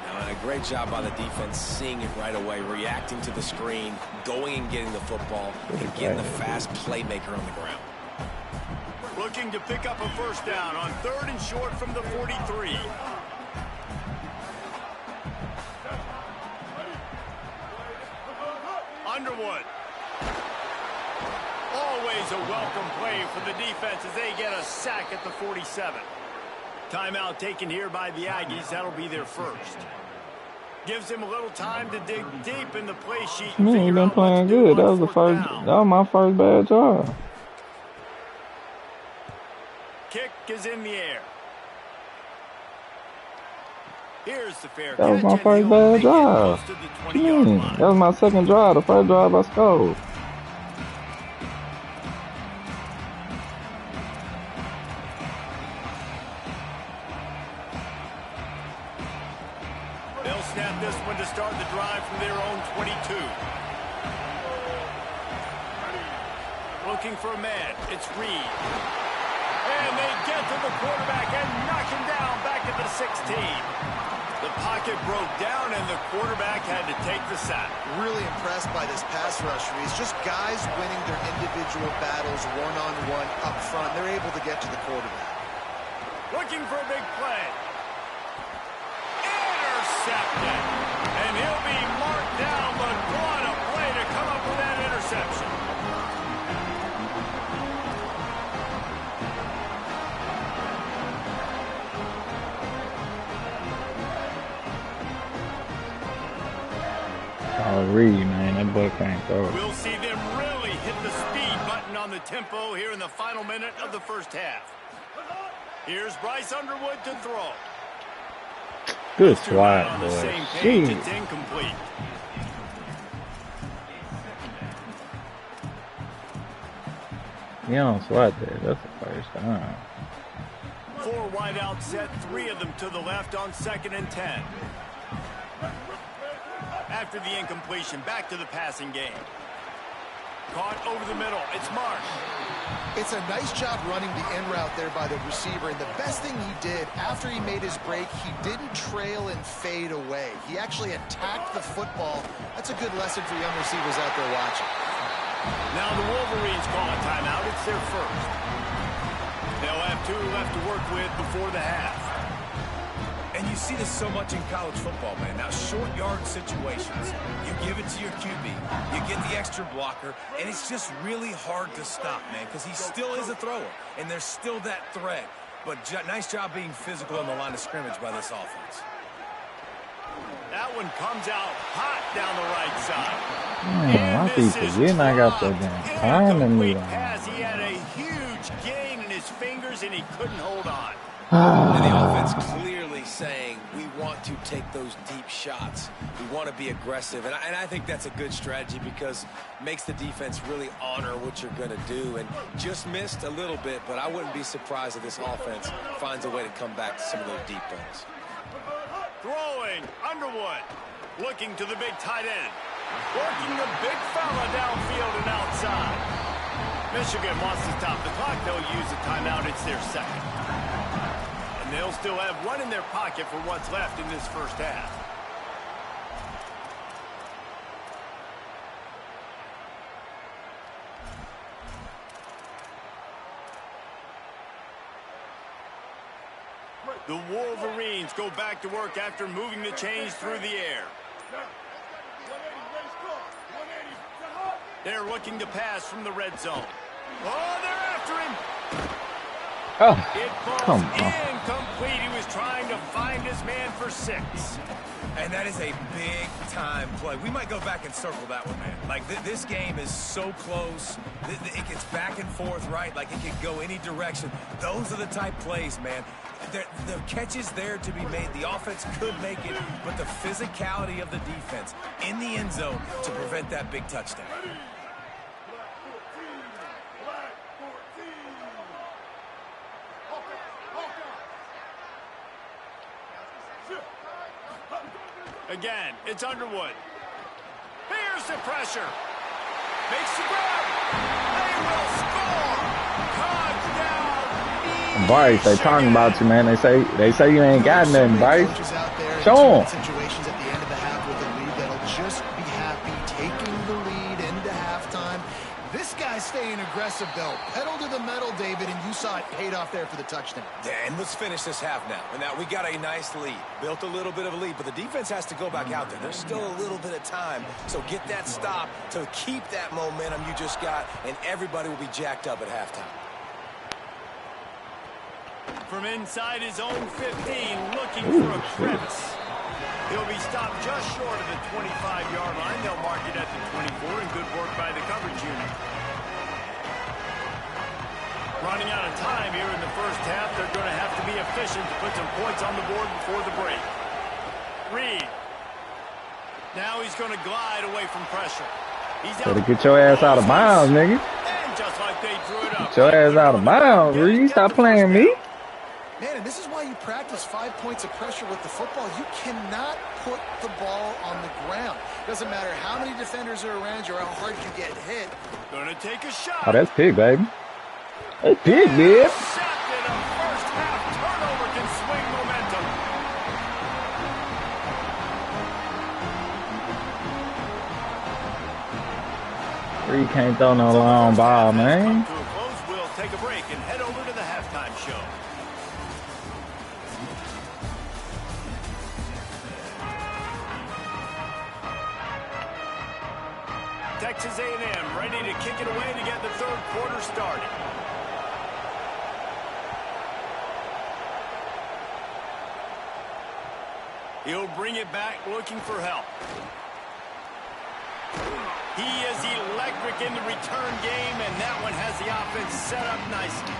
Now, a great job by the defense, seeing it right away, reacting to the screen, going and getting the football, and getting the fast playmaker on the ground.
Looking to pick up a first down on 3rd and short from the 43. Underwood. Always a welcome play for the defense as they get a sack at the 47. Timeout taken here by the Aggies. That'll be their first. Gives him a little time to dig deep in the play sheet
You
and
ain't
figure
been
out what to
playing
do
good. That
on
was the
fourth
first.
down.
That was my first bad job.
Kick is in the air. Here's the fair
That was
catch,
my
and
first
he'll
bad
make it
drive.
close to the
What you
20-yard
mean?
line.
That was my second drive. The first drive I scored.
They'll snap this one to start the drive from their own 22. Looking for a man. It's Reed. And they get to the quarterback and knock him down back at the 16. The pocket broke down, and the quarterback had to take the sack.
Really impressed by this pass rush, Reese. Just guys winning their individual battles one-on-one up front. They're able to get to the quarterback.
Looking for a big play. Intercepted. And he'll be marked down, but what a play to come up with that interception.
Oh, Reed, man, that boy can't throw it.
We'll see them really hit the speed button on the tempo here in the final minute of the first half. Here's Bryce Underwood to throw.
Good
Two right
swat,
on the
boy.
same page.
Jeez.
It's incomplete.
You don't swat that. That's the first time.
4 wide out set, 3 of them to the left on 2nd and 10. After the incompletion, back to the passing game. Caught over the middle. It's Mark.
It's a nice job running the in route there by the receiver, and the best thing he did after he made his break, he didn't trail and fade away. He actually attacked the football. That's a good lesson for young receivers out there watching.
Now the Wolverines call a timeout. It's their first. They'll have 2 left to work with before the half.
And you see this so much in college football, man. Now, short yard situations, you give it to your QB, you get the extra blocker, and it's just really hard to stop, man, because he still is a thrower, and there's still that threat. But nice job being physical on the line of scrimmage by this offense.
That one comes out hot down the right side.
Man, I keep forgetting I got that damn time in me.
Pass. He had a huge gain in his fingers, and he couldn't hold on.
And the offense clearly saying we want to take those deep shots. We want to be aggressive. And I think that's a good strategy because it makes the defense really honor what you're going to do. And just missed a little bit, but I wouldn't be surprised if this offense finds a way to come back to some of those deep balls.
Throwing, Underwood. Looking to the big tight end. Working the big fella downfield and outside. Michigan wants to stop the clock. They'll use a timeout. It's their second. And they'll still have 1 in their pocket for what's left in this first half. The Wolverines go back to work after moving the chains through the air. They're looking to pass from the red zone. Oh, they're after him.
Oh,
It
come
falls
on.
incomplete. He was trying to find his man for 6.
And that is a big-time play. We might go back and circle that one, man. Like, this game is so close. It gets back and forth, right? Like, it can go any direction. Those are the type plays, man. The catch is there to be made. The offense could make it, but the physicality of the defense in the end zone to prevent that big touchdown.
Again, it's Underwood. Here's the pressure. Makes the grab. They will score. Touchdown.
Bryce, they talking about you, man. They say you ain't got nothing, Bryce.
Coaches out there in
Show 'em.
situations at the end of the half with a lead that'll just be happy taking the lead into halftime. This guy's staying aggressive, though. Pedal to the metal, David, and you saw it paid off there for the touchdown.
Yeah, and let's finish this half now. And now we got a nice lead. Built a little bit of a lead, but the defense has to go back out there. There's still a little bit of time. So get that stop to keep that momentum you just got, and everybody will be jacked up at halftime.
From inside his own 15, looking for a crevice. He'll be stopped just short of the 25-yard line. They'll mark it at the 24, and good work by the coverage unit. Running out of time here in the first half. They're going to have to be efficient to put some points on the board before the break. Reed. Now he's going to glide away from pressure. He's out.
Better get your ass out of bounds, nigga.
And just like they drew it up.
Get your ass out of bounds, Reed. Stop playing me.
Man, and this is why you practice 5 points of pressure with the football. You cannot put the ball on the ground. Doesn't matter how many defenders are around you or how hard you get hit.
Gonna take a shot.
Oh, that's big, baby. That's big, bitch.
Intercepted. A first half turnover can swing momentum.
Reed can't throw no long ball, man.
To a close, we'll take a break and head over to the halftime show. Texas A&M ready to kick it away to get the third quarter started. He'll bring it back looking for help. He is electric in the return game, and that one has the offense set up nicely.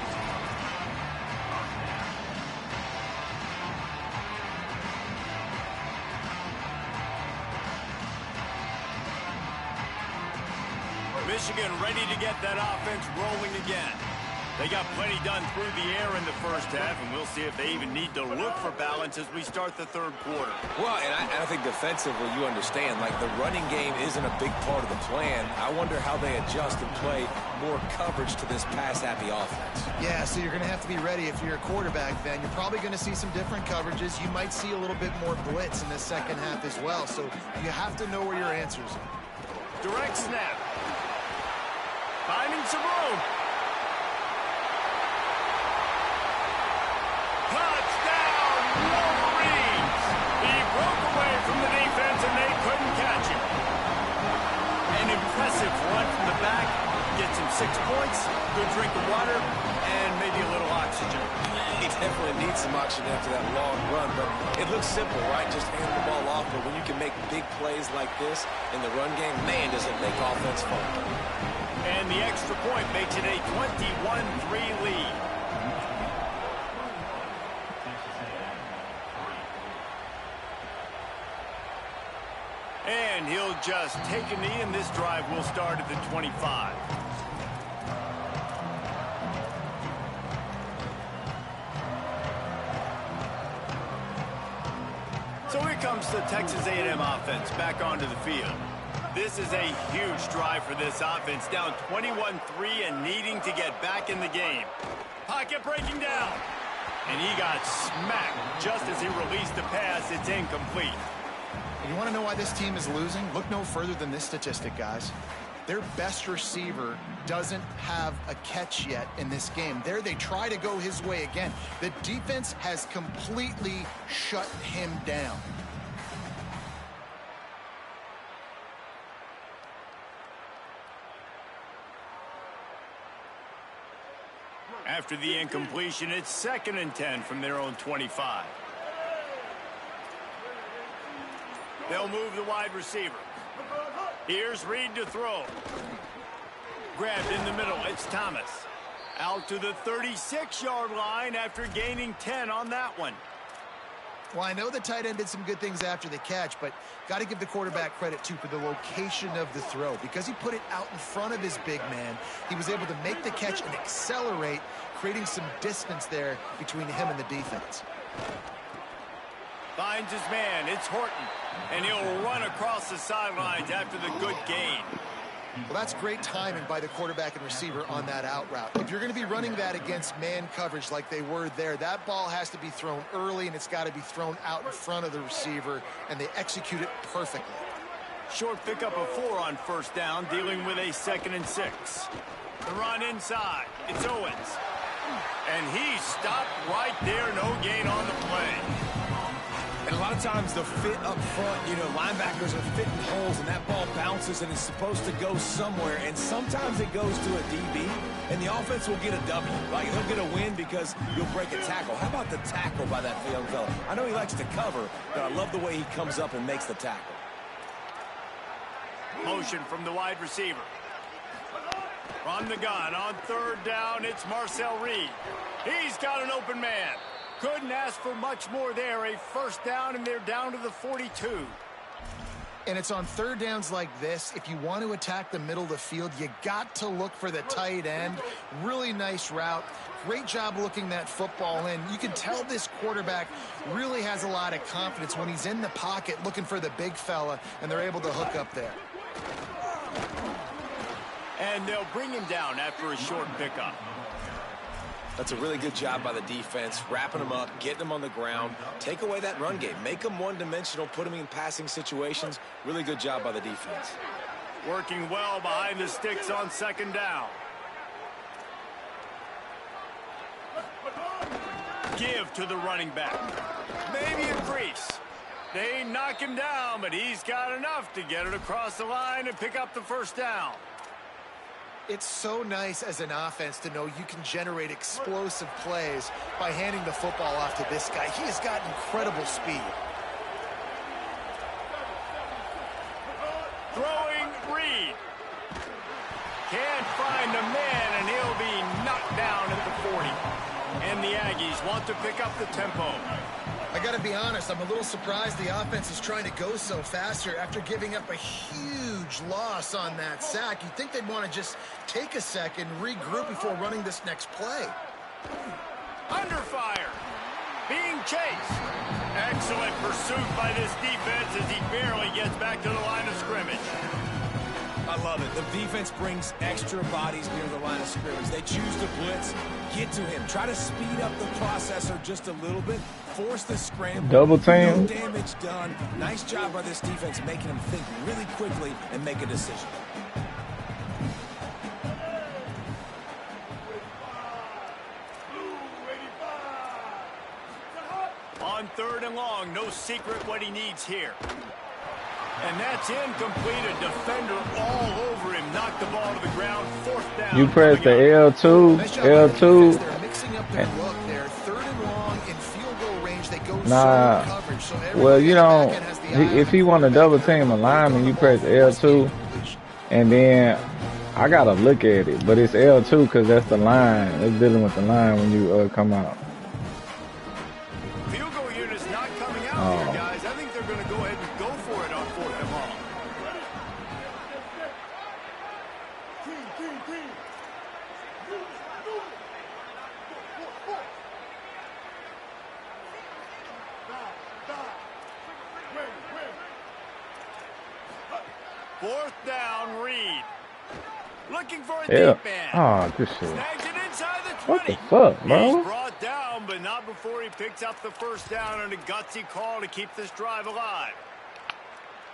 Michigan ready to get that offense rolling again. They got plenty done through the air in the first half, and we'll see if they even need to look for balance as we start the third quarter.
Well, and I think defensively, you understand, like the running game isn't a big part of the plan. I wonder how they adjust and play more coverage to this pass-happy offense.
Yeah, so you're going to have to be ready if you're a quarterback, then. You're probably going to see some different coverages. You might see a little bit more blitz in the second half as well, so you have to know where your answers are.
Direct snap. Finding some room. Touchdown, Wolverines! He broke away from the defense and they couldn't catch him. An impressive run from the back. Gets him 6 points, good drink of water, and maybe a little oxygen.
He definitely needs some oxygen after that long run, but it looks simple, right? Just hand the ball off, but when you can make big plays like this in the run game, man, does it make offense fun.
And the extra point makes it a 21-3 lead. And he'll just take a knee, and this drive will start at the 25. So here comes the Texas A&M offense back onto the field. This is a huge drive for this offense, down 21-3 and needing to get back in the game. Pocket breaking down. And he got smacked just as he released the pass. It's incomplete.
You want to know why this team is losing? Look no further than this statistic, guys. Their best receiver doesn't have a catch yet in this game. There they try to go his way again. The defense has completely shut him down.
After the incompletion, it's 2nd and 10 from their own 25. They'll move the wide receiver. Here's Reed to throw. Grabbed in the middle. It's Thomas. Out to the 36-yard line after gaining 10 on that one.
Well, I know the tight end did some good things after the catch, but got to give the quarterback credit, too, for the location of the throw. Because he put it out in front of his big man, he was able to make the catch and accelerate, creating some distance there between him and the defense.
Finds his man. It's Horton. And he'll run across the sidelines after the good gain.
Well, that's great timing by the quarterback and receiver on that out route. If you're going to be running that against man coverage like they were there, that ball has to be thrown early, and it's got to be thrown out in front of the receiver, and they execute it perfectly.
Short pickup of 4 on first down, dealing with a 2nd and 6. The run inside. It's Owens. And he stopped right there. No gain on the play.
And a lot of
sometimes the fit up front, you know, linebackers are fitting holes, and that ball bounces and is supposed to go somewhere, and sometimes it goes to a DB, and the offense will get a W. Like, he'll get a win because you'll break a tackle. How about the tackle by that young fella? I know he likes to cover, but I love the way he comes up and makes the tackle.
Motion from the wide receiver. From the gun on third down, it's Marcel Reed. He's got an open man. Couldn't ask for much more there. A first down, and they're down to the 42.
And it's on third downs like this. If you want to attack the middle of the field, you got to look for the tight end. Really nice route. Great job looking that football in. You can tell this quarterback really has a lot of confidence when he's in the pocket looking for the big fella, and they're able to hook up there.
And they'll bring him down after a short pickup.
That's a really good job by the defense, wrapping them up, getting them on the ground. Take away that run game. Make them one-dimensional, put them in passing situations. Really good job by the defense.
Working well behind the sticks on second down. Give to the running back. Maybe a crease. They knock him down, but he's got enough to get it across the line and pick up the first down.
It's so nice as an offense to know you can generate explosive plays by handing the football off to this guy. He has got incredible speed.
Throwing Reed. Can't find a man, and he'll be knocked down at the 40. And the Aggies want to pick up the tempo.
I got to be honest, I'm a little surprised the offense is trying to go so fast here after giving up a huge loss on that sack. You'd think they'd want to just take a second, regroup before running this next play.
Under fire. Being chased. Excellent pursuit by this defense as he barely gets back to the line of scrimmage.
I love it. The defense brings extra bodies near the line of scrimmage. They choose to blitz, get to him, try to speed up the processor just a little bit, force the scramble.
Double team.
No damage done. Nice job by this defense making him think really quickly and make a decision.
On third and long, no secret what he needs here. And that's incomplete. A defender all over him. Knocked the ball to the ground. Fourth down.
You press the L2, L2.
They're mixing up their look there. Third and long in field goal range. They go
Nah.
coverage. So
Well, you know, if he want to double team a lineman, you press L2, and then I gotta look at it. But it's L2 because that's the line. It's dealing with the line when you come out.
Field goal unit's not coming out here, guys. I think they're going to go ahead and go for it on fourth and long. Fourth down, Reed. Looking for a deep man.
Oh, good shit.
Snags it inside the 20.
What the fuck, bro?
He's brought down, but not before he picks up the first down on a gutsy call to keep this drive alive.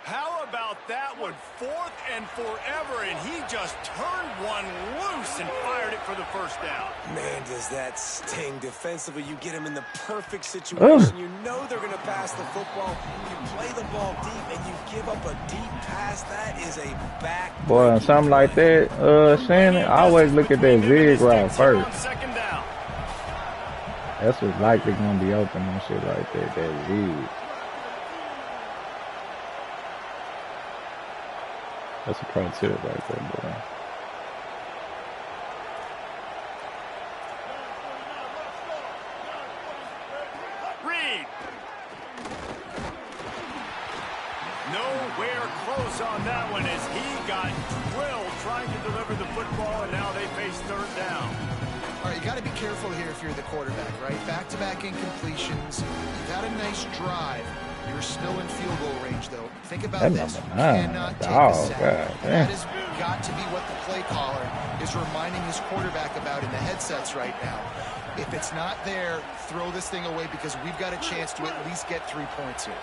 How about that one? Fourth and forever, and he just turned one loose and fired it for the first down.
Man, does that sting defensively. You get him in the perfect situation. You know they're going to pass the football. You play the ball deep, and you give up a deep pass. That is a back.
Boy, something like that, Shannon, I always look at that zig route first.
Second down.
That's what's likely going to be open and shit like that, that zig. That's a pro tip right there, boy.
Reed. Nowhere close on that one as he got drilled trying to deliver the football, and now they face third down.
All right, you got to be careful here if you're the quarterback, right? Back-to-back incompletions. You've had a nice drive. You're still in field goal range, though. Think about this. You cannot take a sack. That has got to be what the play caller is reminding his quarterback about in the headsets right now. If it's not there, throw this thing away because we've got a chance to at least get 3 points here.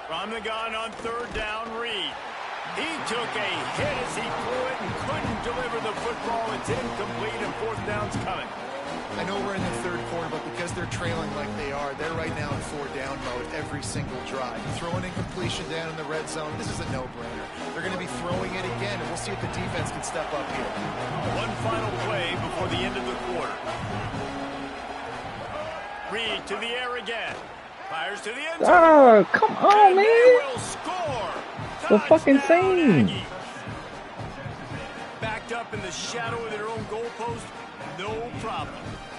From the gun on third down, Reed. He took a hit as he threw it and couldn't deliver the football. It's incomplete, and fourth down's coming.
I know we're in the third quarter, but because they're trailing like they are, they're right now in 4-down mode every single drive. You throw an incompletion down in the red zone, this is a no-brainer. They're going to be throwing it again, and we'll see if the defense can step up here.
One final play before the end of the quarter. Reed to the air again. Fires to the end zone.
Oh, come on,
and
man.
they will score.
The fucking
Touchdown,
same.
Aggies. Backed up in the shadow of their own goalpost, no problem.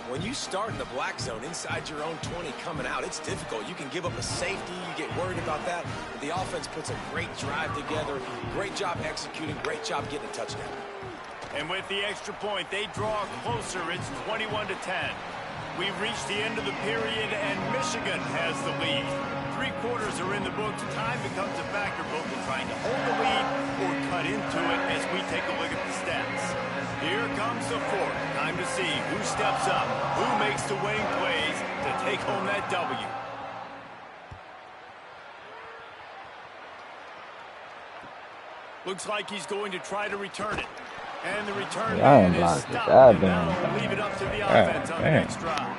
When you start in the black zone inside your own 20 coming out, it's difficult. You can give up a safety. You get worried about that. But the offense puts a great drive together. Great job executing. Great job getting a touchdown.
And with the extra point, they draw closer. It's 21-10. We've reached the end of the period, and Michigan has the lead. 3 quarters are in the books. Time becomes a factor both in trying to hold the lead or cut into it as we take a look at the stats. Here comes the fourth. Time to see who steps up, who makes the winning plays to take home that W. Looks like he's going to try to return it. And the return man is stopped. Now they'll leave it up to the offense on the next drive.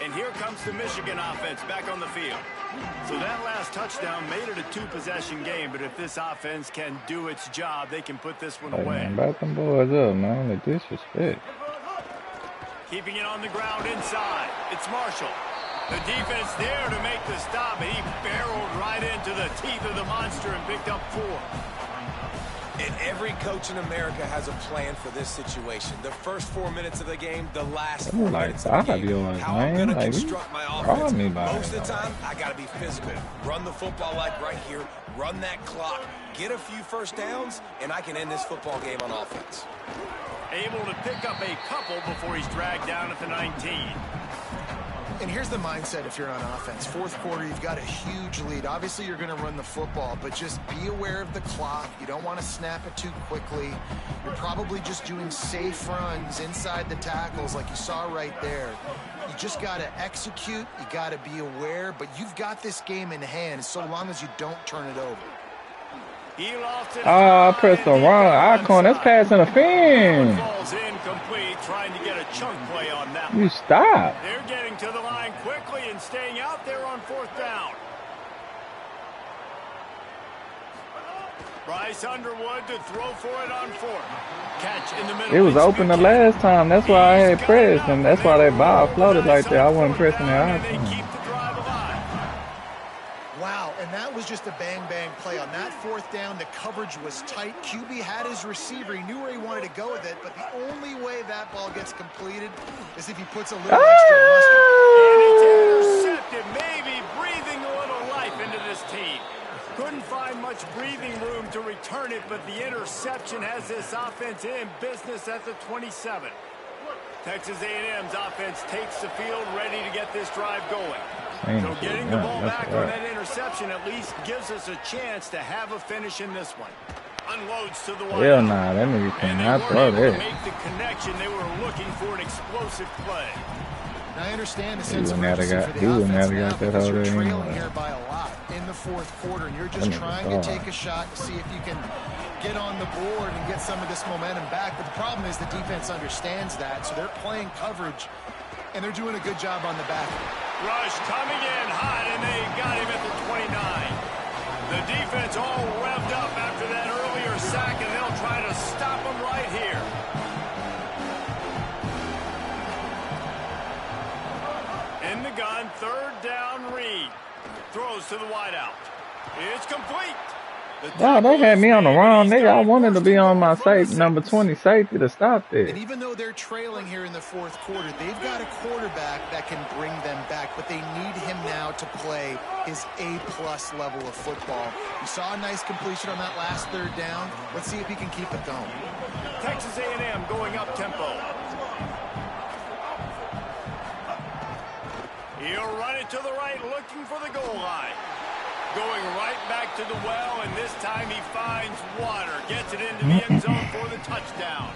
And here comes the Michigan offense back on the field. So that last touchdown made it a 2-possession game, but if this offense can do its job, they can put this one away.
Man, back them boys up, man. The disrespect.
Keeping it on the ground inside. It's Marshall. The defense there to make the stop, and he barreled right into the teeth of the monster and picked up 4.
And every coach in America has a plan for this situation. The first 4 minutes of the game, the last 4 minutes of the game. How I'm going to construct my offense. Most of the time, I got to be physical. Run the football like right here. Run that clock. Get a few first downs, and I can end this football game on offense.
Able to pick up a couple before he's dragged down at the 19.
And here's the mindset if you're on offense. Fourth quarter, you've got a huge lead. Obviously, you're going to run the football, but just be aware of the clock. You don't want to snap it too quickly. You're probably just doing safe runs inside the tackles like you saw right there. You just got to execute. You got to be aware, but you've got this game in hand so long as you don't turn it over.
I pressed the wrong icon. That's pass interference.
Falls incomplete, trying to get a chunk play on that.
You stop.
They're getting to the line quickly and staying out there on 4th down. Bryce Underwood to throw for it on 4th. Catch in the middle.
It was open the last time. That's why I had pressed, and that's why that ball floated like that. I wasn't pressing the icon.
Wow, and that was just a bang-bang play. On that 4th down, the coverage was tight. QB had his receiver. He knew where he wanted to go with it, but the only way that ball gets completed is if he puts a little extra mustard.
And it's intercepted, maybe breathing a little life into this team. Couldn't find much breathing room to return it, but the interception has this offense in business at the 27. Texas A&M's offense takes the field, ready to get this drive going. So getting the ball back on that interception at least gives us a chance to have a finish in this one. Unloads to the wide.
Hell nah, that nigga cannot throw that.
Make the connection. They were looking for an explosive play.
Now I understand the sense of urgency for the offense now because you're trailing here by a lot in the 4th quarter, and you're just trying to take a shot to see if you can get on the board and get some of this momentum back. But the problem is the defense understands that, so they're playing coverage, and they're doing a good job on the back.
Rush coming in hot, and they got him at the 29. The defense all revved up after that earlier sack, and they'll try to stop him right here. In the gun, 3rd down, Reed. Throws to the wideout. It's complete.
Wow, they had me on the wrong nigga. I wanted to be on my safe, number 20 safety to stop this.
And even though they're trailing here in the 4th quarter, they've got a quarterback that can bring them back, but they need him now to play his A-plus level of football. You saw a nice completion on that last 3rd down. Let's see if he can keep it going.
Texas A&M going up tempo. He'll run it to the right, looking for the goal line. Going right back to the well, and this time he finds water. Gets it into the end zone for the touchdown.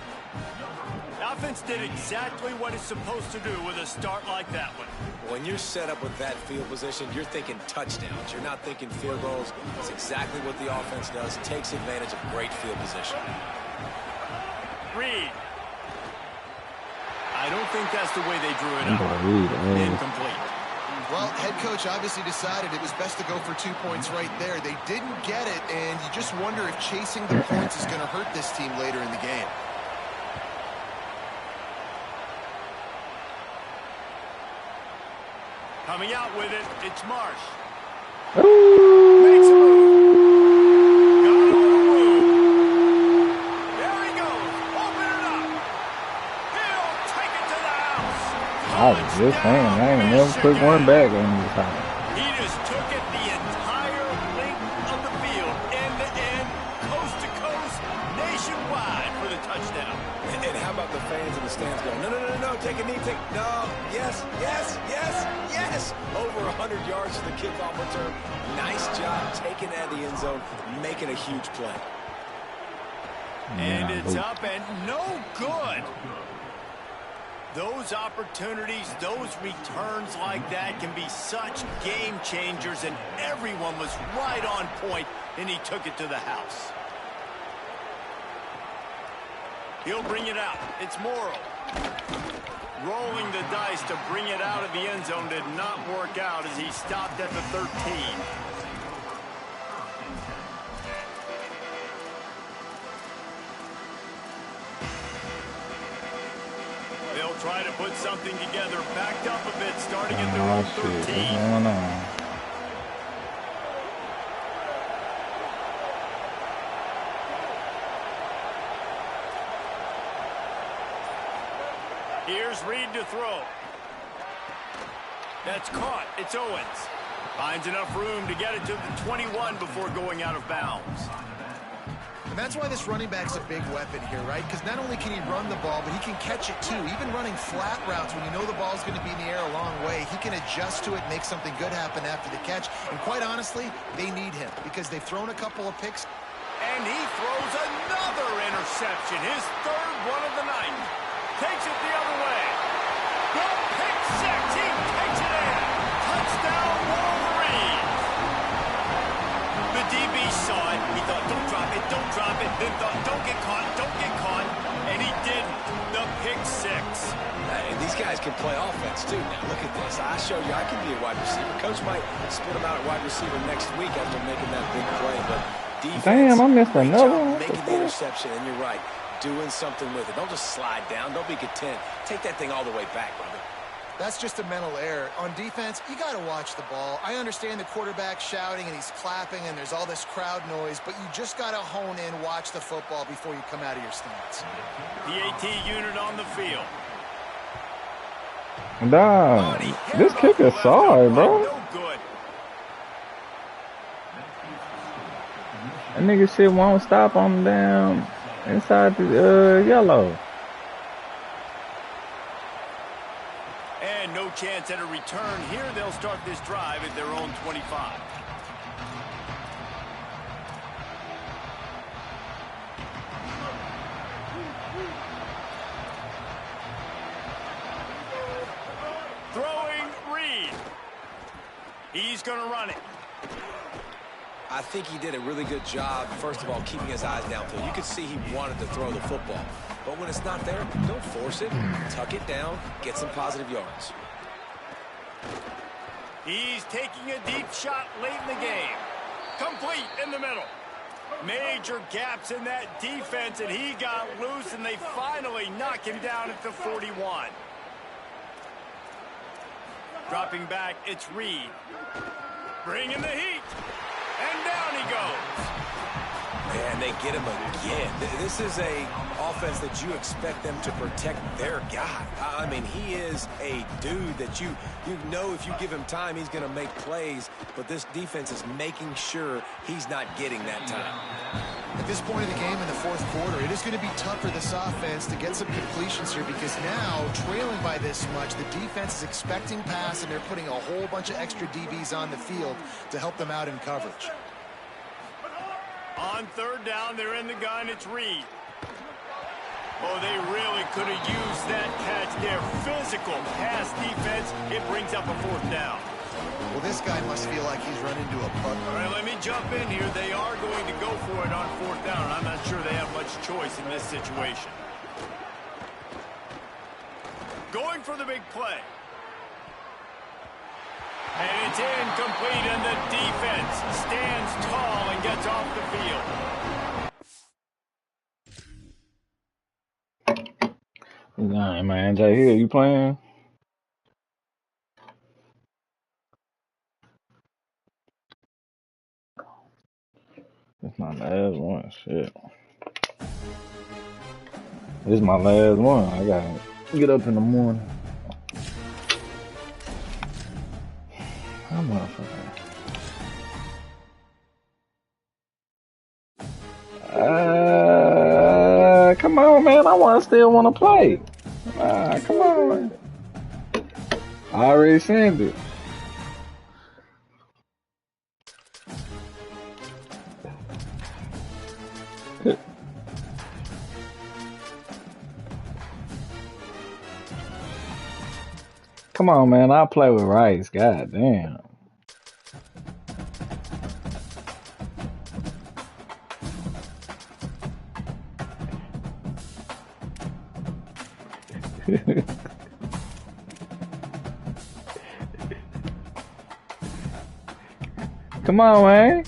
offense did exactly what it's supposed to do with a start like that one.
When you're set up with that field position, you're thinking touchdowns. You're not thinking field goals. It's exactly what the offense does. It takes advantage of great field position.
Reed. I don't think that's the way they drew it up. Incomplete.
Well, head coach obviously decided it was best to go for 2 points right there. They didn't get it, and you just wonder if chasing the points is going to hurt this team later in the game.
Coming out with it, it's Marsh.
Ooh.
Makes a move. Got him on a move. There he goes. Open it up. He'll take it to the house.
I was just saying, I ain't never took one back on this time.
He just took it the entire length of the field, end to end, coast to coast, nationwide for the touchdown.
And how about the fans in the stands going, no, no, no, no, take a knee, no, yes, yes, yes, yes. Over 100 yards to the kickoff return. Nice job taking that in the end zone, making a huge play.
And it's up and no good. Those opportunities, those returns like that can be such game changers, and everyone was right on point, and he took it to the house. He'll bring it out. It's Morrow. Rolling the dice to bring it out of the end zone did not work out as he stopped at the 13. They'll try to put something together, backed up a bit, starting at their own 13.
What's going on?
Here's Reed to throw. That's caught. It's Owens. Finds enough room to get it to the 21 before going out of bounds.
And that's why this running back's a big weapon here, right? Because not only can he run the ball, but he can catch it too. Even running flat routes when you know the ball's going to be in the air a long way, he can adjust to it and make something good happen after the catch. And quite honestly, they need him because they've thrown a couple of picks.
And he throws another interception, his third one of the night. Takes it the other way. The pick six. He takes it in. Touchdown, Wolverines. The DB saw it. He thought, don't drop it, don't drop it. Then thought, don't get caught, don't get caught. And he didn't. The pick six.
And these guys can play offense, too. Now, look at this. I showed you I can be a wide receiver. Coach might split him out at wide receiver next week after making that big play. But defense,
damn, I missed another one.
making the interception, and you're right. Doing something with it. Don't just slide down. Don't be content. Take that thing all the way back, brother.
That's just a mental error. On defense, you got to watch the ball. I understand the quarterback shouting and he's clapping and there's all this crowd noise, but you just got to hone in, watch the football before you come out of your stance.
The AT unit on the field.
Dog, this kicker's sorry, bro.
No good.
That nigga shit won't stop on down inside the yellow.
And no chance at a return here. They'll start this drive at their own 25. Throwing Reed. He's going to run it.
I think he did a really good job, first of all, keeping his eyes downfield. You could see he wanted to throw the football. But when it's not there, don't force it. Tuck it down, get some positive yards.
He's taking a deep shot late in the game. Complete in the middle. Major gaps in that defense, and he got loose, and they finally knock him down at the 41. Dropping back, it's Reed. Bringing the heat. And down he goes.
And they get him again. This is a offense that you expect them to protect their guy. I mean, he is a dude that you know if you give him time, he's going to make plays. But this defense is making sure he's not getting that time.
At this point of the game in the fourth quarter, it is going to be tough for this offense to get some completions here because now, trailing by this much, the defense is expecting pass, and they're putting a whole bunch of extra DBs on the field to help them out in coverage.
On third down, they're in the gun. It's Reed. Oh, they really could have used that catch there. Physical pass defense. It brings up a fourth down.
Well, this guy must feel like he's run into a puck.
All right, let me jump in here. They are going to go for it on fourth down. I'm not sure they have much choice in this situation. Going for the big play. And it's incomplete, and the defense stands tall and gets off the field.
Nah, man, Jay Hill, you playing? It's my last one. Shit. This is my last one. I gotta get up in the morning. I'm motherfucker. Come on, man. I still want to play. Come on. I already sent it. Come on, man. I'll play with Rice. God damn. Come on, man.